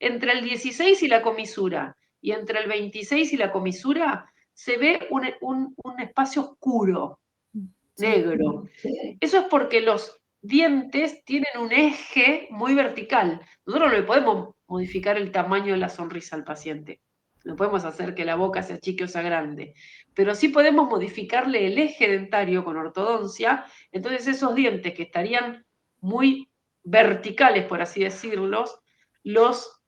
entre el 16 y la comisura, y entre el 26 y la comisura, se ve un espacio oscuro, negro. Eso es porque los dientes tienen un eje muy vertical. Nosotros no le podemos modificar el tamaño de la sonrisa al paciente. No podemos hacer que la boca sea chica o sea grande. Pero sí podemos modificarle el eje dentario con ortodoncia. Entonces esos dientes que estarían muy verticales, por así decirlo, los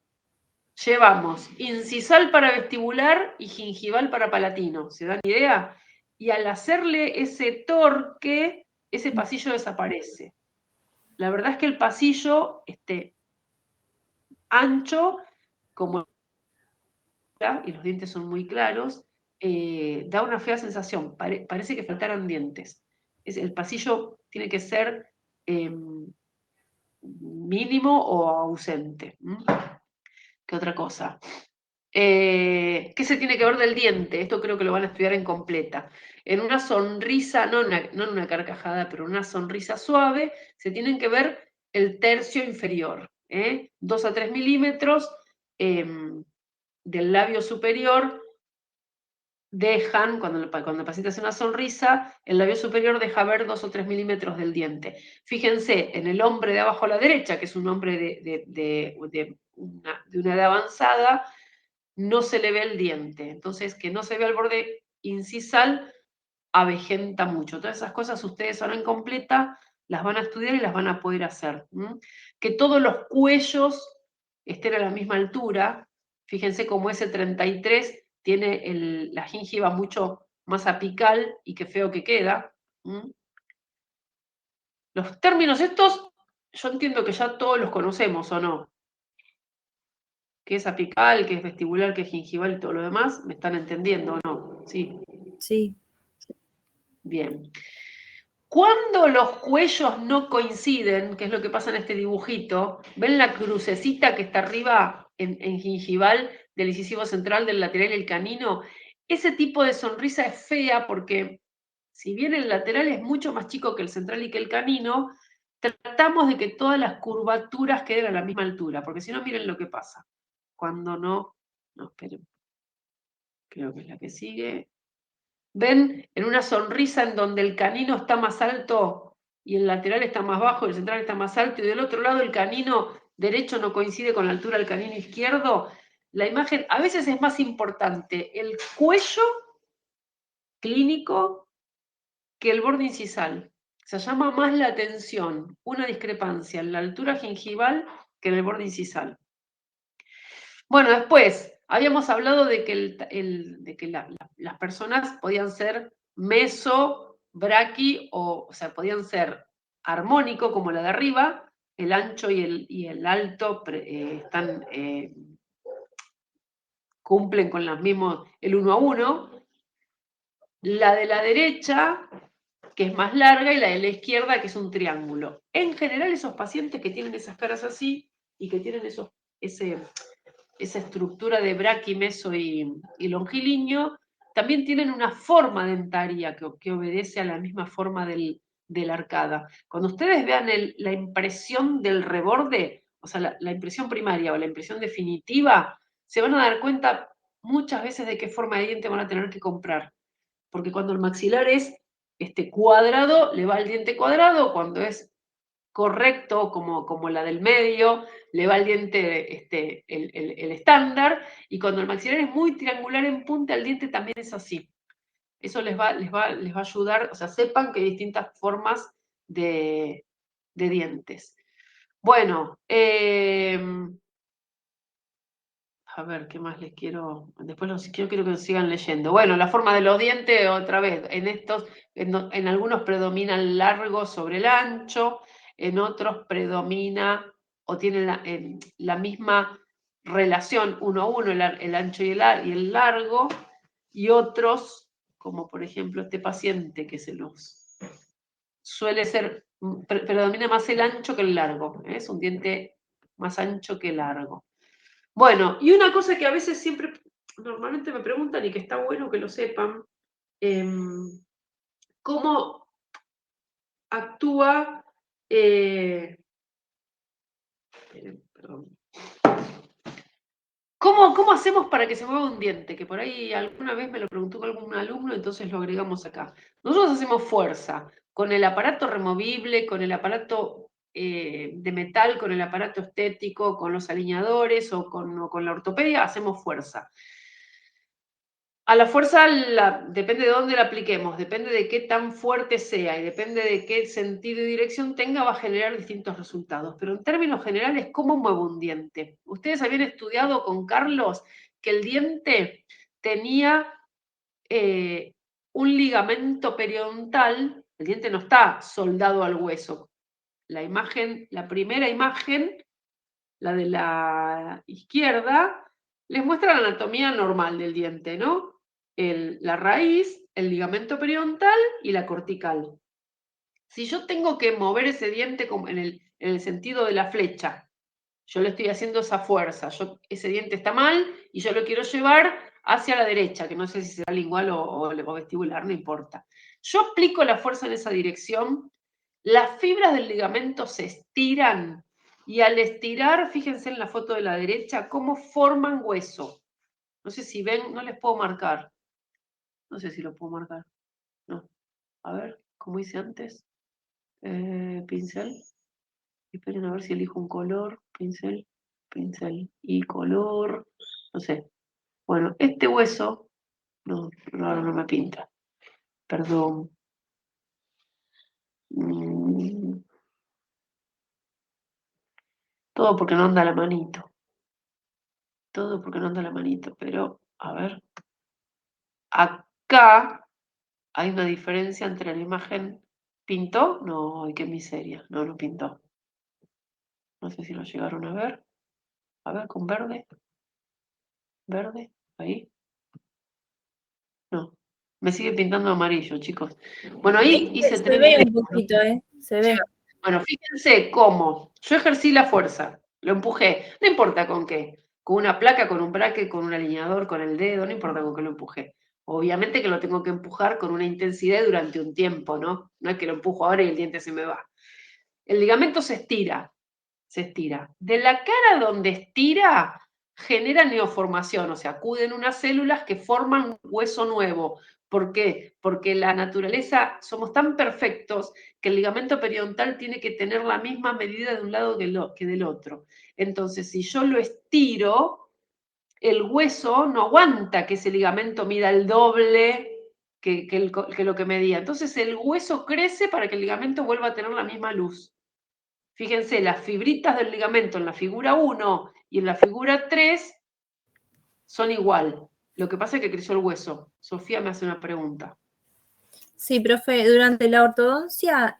llevamos incisal para vestibular y gingival para palatino. ¿Se dan idea? Y al hacerle ese torque, ese pasillo desaparece. La verdad es que el pasillo ancho, como y los dientes son muy claros, da una fea sensación. Parece que faltaran dientes. El pasillo tiene que ser mínimo o ausente. ¿Qué otra cosa? ¿Qué se tiene que ver del diente? Esto creo que lo van a estudiar en completa. En una sonrisa, no en una carcajada, pero en una sonrisa suave, se tienen que ver el tercio inferior, 2 a 3 milímetros del labio superior dejan, cuando el paciente hace una sonrisa, el labio superior deja ver 2 o 3 milímetros del diente. Fíjense, en el hombre de abajo a la derecha, que es un hombre de una edad avanzada, no se le ve el diente. Entonces, que no se vea el borde incisal avejenta mucho. Todas esas cosas ustedes ahora en completa las van a estudiar y las van a poder hacer. Que todos los cuellos estén a la misma altura. Fíjense cómo ese 33 tiene la gingiva mucho más apical y qué feo que queda. Los términos estos, yo entiendo que ya todos los conocemos, ¿o no? ¿Qué es apical, qué es vestibular, qué es gingival y todo lo demás? ¿Me están entendiendo o no? Sí. Sí. Bien. Cuando los cuellos no coinciden, que es lo que pasa en este dibujito, ¿ven la crucecita que está arriba en gingival del incisivo central, del lateral y el canino? Ese tipo de sonrisa es fea porque si bien el lateral es mucho más chico que el central y que el canino, tratamos de que todas las curvaturas queden a la misma altura, porque si no, miren lo que pasa. Cuando no, esperen, creo que es la que sigue. ¿Ven? En una sonrisa en donde el canino está más alto y el lateral está más bajo, el central está más alto, y del otro lado el canino derecho no coincide con la altura del canino izquierdo, la imagen a veces es más importante el cuello clínico que el borde incisal. Se llama más la atención una discrepancia en la altura gingival que en el borde incisal. Bueno, después, habíamos hablado de que las personas podían ser meso, braqui, o sea, podían ser armónico, como la de arriba, el ancho y el alto cumplen con los mismos, el 1 a 1. La de la derecha, que es más larga, y la de la izquierda, que es un triángulo. En general, esos pacientes que tienen esas caras así y que tienen esa estructura de braqui, meso y longilíneo, también tienen una forma dentaria que obedece a la misma forma de la arcada. Cuando ustedes vean la impresión del reborde, o sea, la impresión primaria o la impresión definitiva, se van a dar cuenta muchas veces de qué forma de diente van a tener que comprar. Porque cuando el maxilar es cuadrado, le va el diente cuadrado, cuando es correcto, como la del medio, le va el diente el estándar, y cuando el maxilar es muy triangular en punta, el diente también es así. Eso les va a ayudar, o sea, sepan que hay distintas formas de dientes. Bueno, A ver, ¿qué más les quiero? Después quiero que sigan leyendo. Bueno, la forma de los dientes, otra vez, en algunos predomina el largo sobre el ancho, en otros predomina o tienen la misma relación uno a uno, el ancho y el largo, y otros, como por ejemplo este paciente que suele ser, predomina más el ancho que el largo, ¿eh? Es un diente más ancho que largo. Bueno, y una cosa que a veces normalmente me preguntan y que está bueno que lo sepan, ¿cómo actúa, perdón, ¿cómo hacemos para que se mueva un diente? Que por ahí alguna vez me lo preguntó algún alumno, entonces lo agregamos acá. Nosotros hacemos fuerza con el aparato removible, con el aparato de metal, con el aparato estético, con los alineadores o con la ortopedia, hacemos fuerza. A la fuerza depende de dónde la apliquemos, depende de qué tan fuerte sea y depende de qué sentido y dirección tenga, va a generar distintos resultados. Pero en términos generales, ¿cómo muevo un diente? Ustedes habían estudiado con Carlos que el diente tenía un ligamento periodontal, el diente no está soldado al hueso. La primera imagen, la de la izquierda, les muestra la anatomía normal del diente, ¿no? La raíz, el ligamento periodontal y la cortical. Si yo tengo que mover ese diente como en el sentido de la flecha, yo le estoy haciendo esa fuerza, ese diente está mal y yo lo quiero llevar hacia la derecha, que no sé si será lingual o vestibular, no importa. Yo aplico la fuerza en esa dirección, las fibras del ligamento se estiran y al estirar, fíjense en la foto de la derecha, cómo forman hueso. No sé si ven, no les puedo marcar. No sé si lo puedo marcar. No. A ver, como hice antes. Pincel. Esperen a ver si elijo un color. Pincel, pincel y color. No sé. Bueno, este hueso. No, ahora no me pinta. Perdón. Todo porque no anda la manito. Todo porque no anda la manito. Pero, a ver. Acá hay una diferencia entre la imagen. ¿Pintó? No, ay, qué miseria. No, no pintó. No sé si lo llegaron a ver. A ver, con verde. Verde, ahí. No. Me sigue pintando amarillo, chicos. Bueno, ahí hice Se 3 ve videos. un poquito, se ve. Bueno, fíjense cómo. Yo ejercí la fuerza. Lo empujé. No importa con qué. Con una placa, con un braque, con un alineador, con el dedo. No importa con qué lo empujé. Obviamente que lo tengo que empujar con una intensidad durante un tiempo, ¿no? No es que lo empujo ahora y el diente se me va. El ligamento se estira. Se estira. De la cara donde estira, genera neoformación, o sea, acuden unas células que forman hueso nuevo. ¿Por qué? Porque la naturaleza, somos tan perfectos que el ligamento periodontal tiene que tener la misma medida de un lado que del otro. Entonces, si yo lo estiro, el hueso no aguanta que ese ligamento mida el doble que lo que medía. Entonces, el hueso crece para que el ligamento vuelva a tener la misma luz. Fíjense, las fibritas del ligamento en la figura 1 y en la figura 3 son igual. Lo que pasa es que creció el hueso. Sofía me hace una pregunta. Sí, profe, durante la ortodoncia,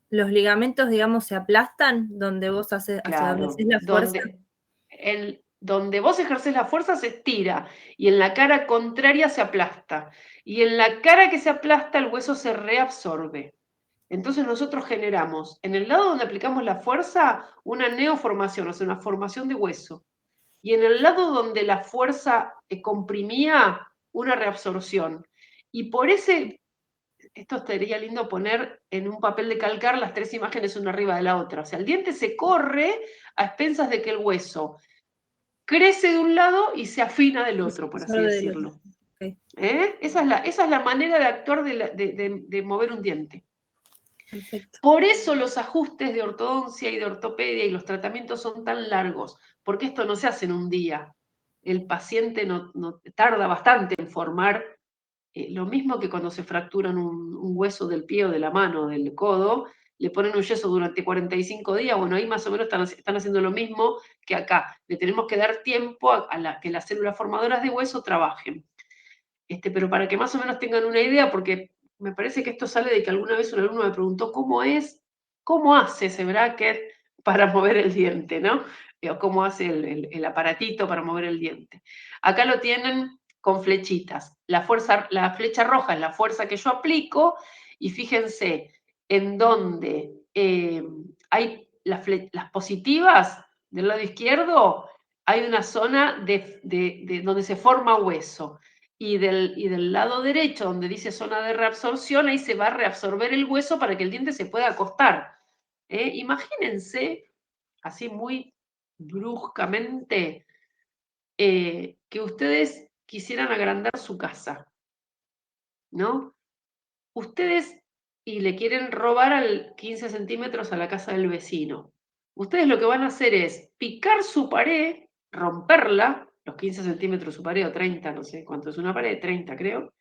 los ligamentos, digamos, se aplastan donde vos hacia donde haces la fuerza. Donde vos ejercés la fuerza se estira y en la cara contraria se aplasta. Y en la cara que se aplasta el hueso se reabsorbe. Entonces nosotros generamos, en el lado donde aplicamos la fuerza, una neoformación, o sea, una formación de hueso. Y en el lado donde la fuerza comprimía, una reabsorción. Y por esto estaría lindo poner en un papel de calcar las 3 imágenes una arriba de la otra. O sea, el diente se corre a expensas de que el hueso crece de un lado y se afina del otro, por así decirlo. Okay. Esa es la manera de actuar de mover un diente. Perfecto. Por eso los ajustes de ortodoncia y de ortopedia y los tratamientos son tan largos, porque esto no se hace en un día. El paciente no tarda bastante en formar, lo mismo que cuando se fracturan un hueso del pie o de la mano o del codo, le ponen un yeso durante 45 días, bueno, ahí más o menos están haciendo lo mismo que acá. Le tenemos que dar tiempo a que las células formadoras de hueso trabajen. Pero para que más o menos tengan una idea, porque me parece que esto sale de que alguna vez un alumno me preguntó cómo hace ese bracket para mover el diente, ¿no? O cómo hace el aparatito para mover el diente. Acá lo tienen con flechitas. La flecha roja es la fuerza que yo aplico, y fíjense en donde hay las positivas del lado izquierdo, hay una zona de donde se forma hueso. Y del lado derecho, donde dice zona de reabsorción, ahí se va a reabsorber el hueso para que el diente se pueda acostar. Imagínense, así muy bruscamente, que ustedes quisieran agrandar su casa, ¿no? Ustedes y le quieren robar 15 centímetros a la casa del vecino. Ustedes lo que van a hacer es picar su pared, romperla, los 15 centímetros su pared, o 30, no sé cuánto es una pared, 30 creo,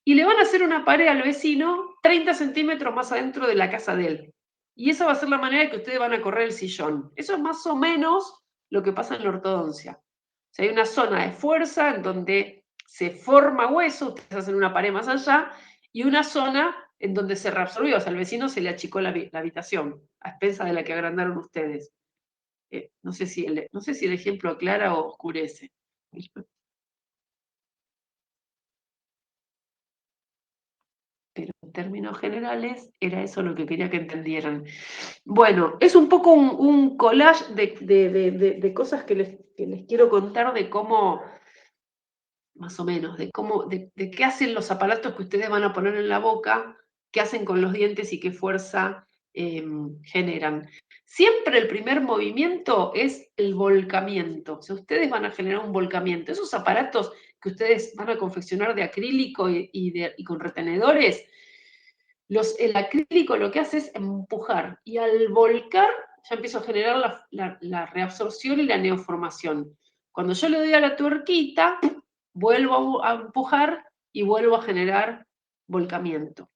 y le van a hacer una pared al vecino 30 centímetros más adentro de la casa de él. Y esa va a ser la manera que ustedes van a correr el sillón. Eso es más o menos lo que pasa en la ortodoncia. O sea, hay una zona de fuerza en donde se forma hueso, ustedes hacen una pared más allá, y una zona en donde se reabsorbió, o sea, al vecino se le achicó la habitación, a expensa de la que agrandaron ustedes. No sé si el ejemplo aclara o oscurece. Pero en términos generales era eso lo que quería que entendieran. Bueno, es un poco un collage de cosas que les quiero contar de cómo, más o menos, de qué hacen los aparatos que ustedes van a poner en la boca, qué hacen con los dientes y qué fuerza generan. Siempre el primer movimiento es el volcamiento. O sea, ustedes van a generar un volcamiento. Esos aparatos que ustedes van a confeccionar de acrílico y con retenedores, el acrílico lo que hace es empujar, y al volcar ya empiezo a generar la reabsorción y la neoformación. Cuando yo le doy a la tuerquita, vuelvo a empujar y vuelvo a generar volcamiento.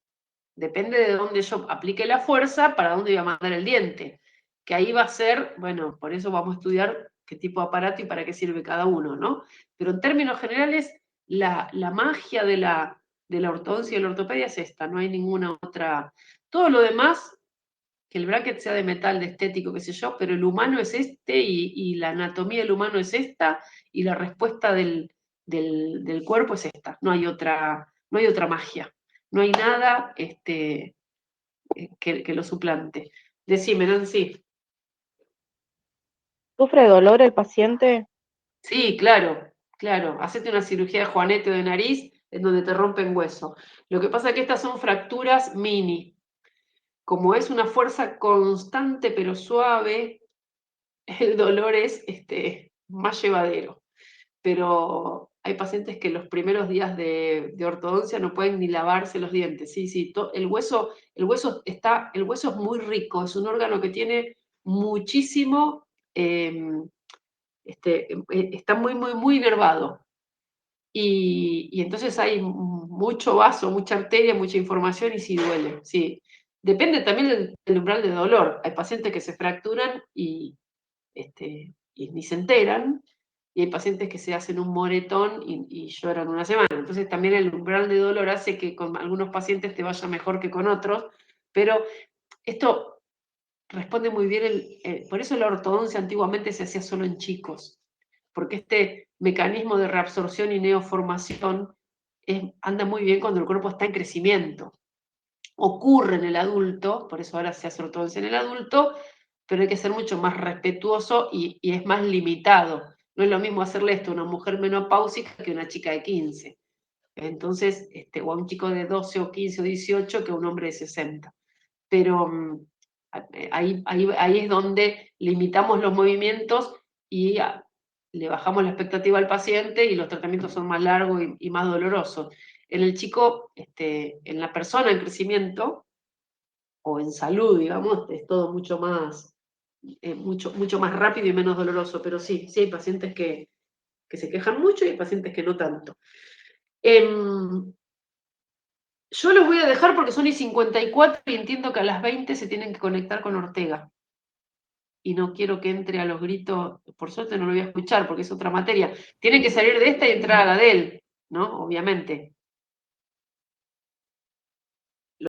Depende de dónde yo aplique la fuerza, para dónde voy a mandar el diente. Que ahí va a ser, bueno, por eso vamos a estudiar qué tipo de aparato y para qué sirve cada uno, ¿no? Pero en términos generales, la magia de la ortodoncia y la ortopedia es esta, no hay ninguna otra. Todo lo demás, que el bracket sea de metal, de estético, qué sé yo, pero el humano es y la anatomía del humano es esta, y la respuesta del cuerpo es esta. No hay otra magia. No hay nada que lo suplante. Decime, Nancy. ¿Sufre dolor el paciente? Sí, claro. Hacete una cirugía de juanete o de nariz en donde te rompen hueso. Lo que pasa es que estas son fracturas mini. Como es una fuerza constante pero suave, el dolor es más llevadero. Pero hay pacientes que los primeros días de ortodoncia no pueden ni lavarse los dientes. Sí, el hueso es muy rico, es un órgano que tiene muchísimo, está muy, muy, muy nervado. Y entonces hay mucho vaso, mucha arteria, mucha información, y sí duele, sí. Depende también del umbral de dolor. Hay pacientes que se fracturan y ni se enteran, y hay pacientes que se hacen un moretón y lloran una semana. Entonces también el umbral de dolor hace que con algunos pacientes te vaya mejor que con otros, pero esto responde muy bien, por eso la ortodoncia antiguamente se hacía solo en chicos, porque este mecanismo de reabsorción y neoformación anda muy bien cuando el cuerpo está en crecimiento. Ocurre en el adulto, por eso ahora se hace ortodoncia en el adulto, pero hay que ser mucho más respetuoso y es más limitado. No es lo mismo hacerle esto a una mujer menopáusica que a una chica de 15. Entonces, o a un chico de 12 o 15 o 18 que a un hombre de 60. Pero ahí es donde limitamos los movimientos y le bajamos la expectativa al paciente, y los tratamientos son más largos y más dolorosos. En el chico, en la persona en crecimiento o en salud, digamos, es todo mucho más rápido y menos doloroso, pero sí hay pacientes que se quejan mucho y hay pacientes que no tanto. Yo los voy a dejar porque son y 54 y entiendo que a las 20 se tienen que conectar con Ortega. Y no quiero que entre a los gritos, por suerte no lo voy a escuchar porque es otra materia. Tienen que salir de esta y entrar a la de él, ¿no? Obviamente.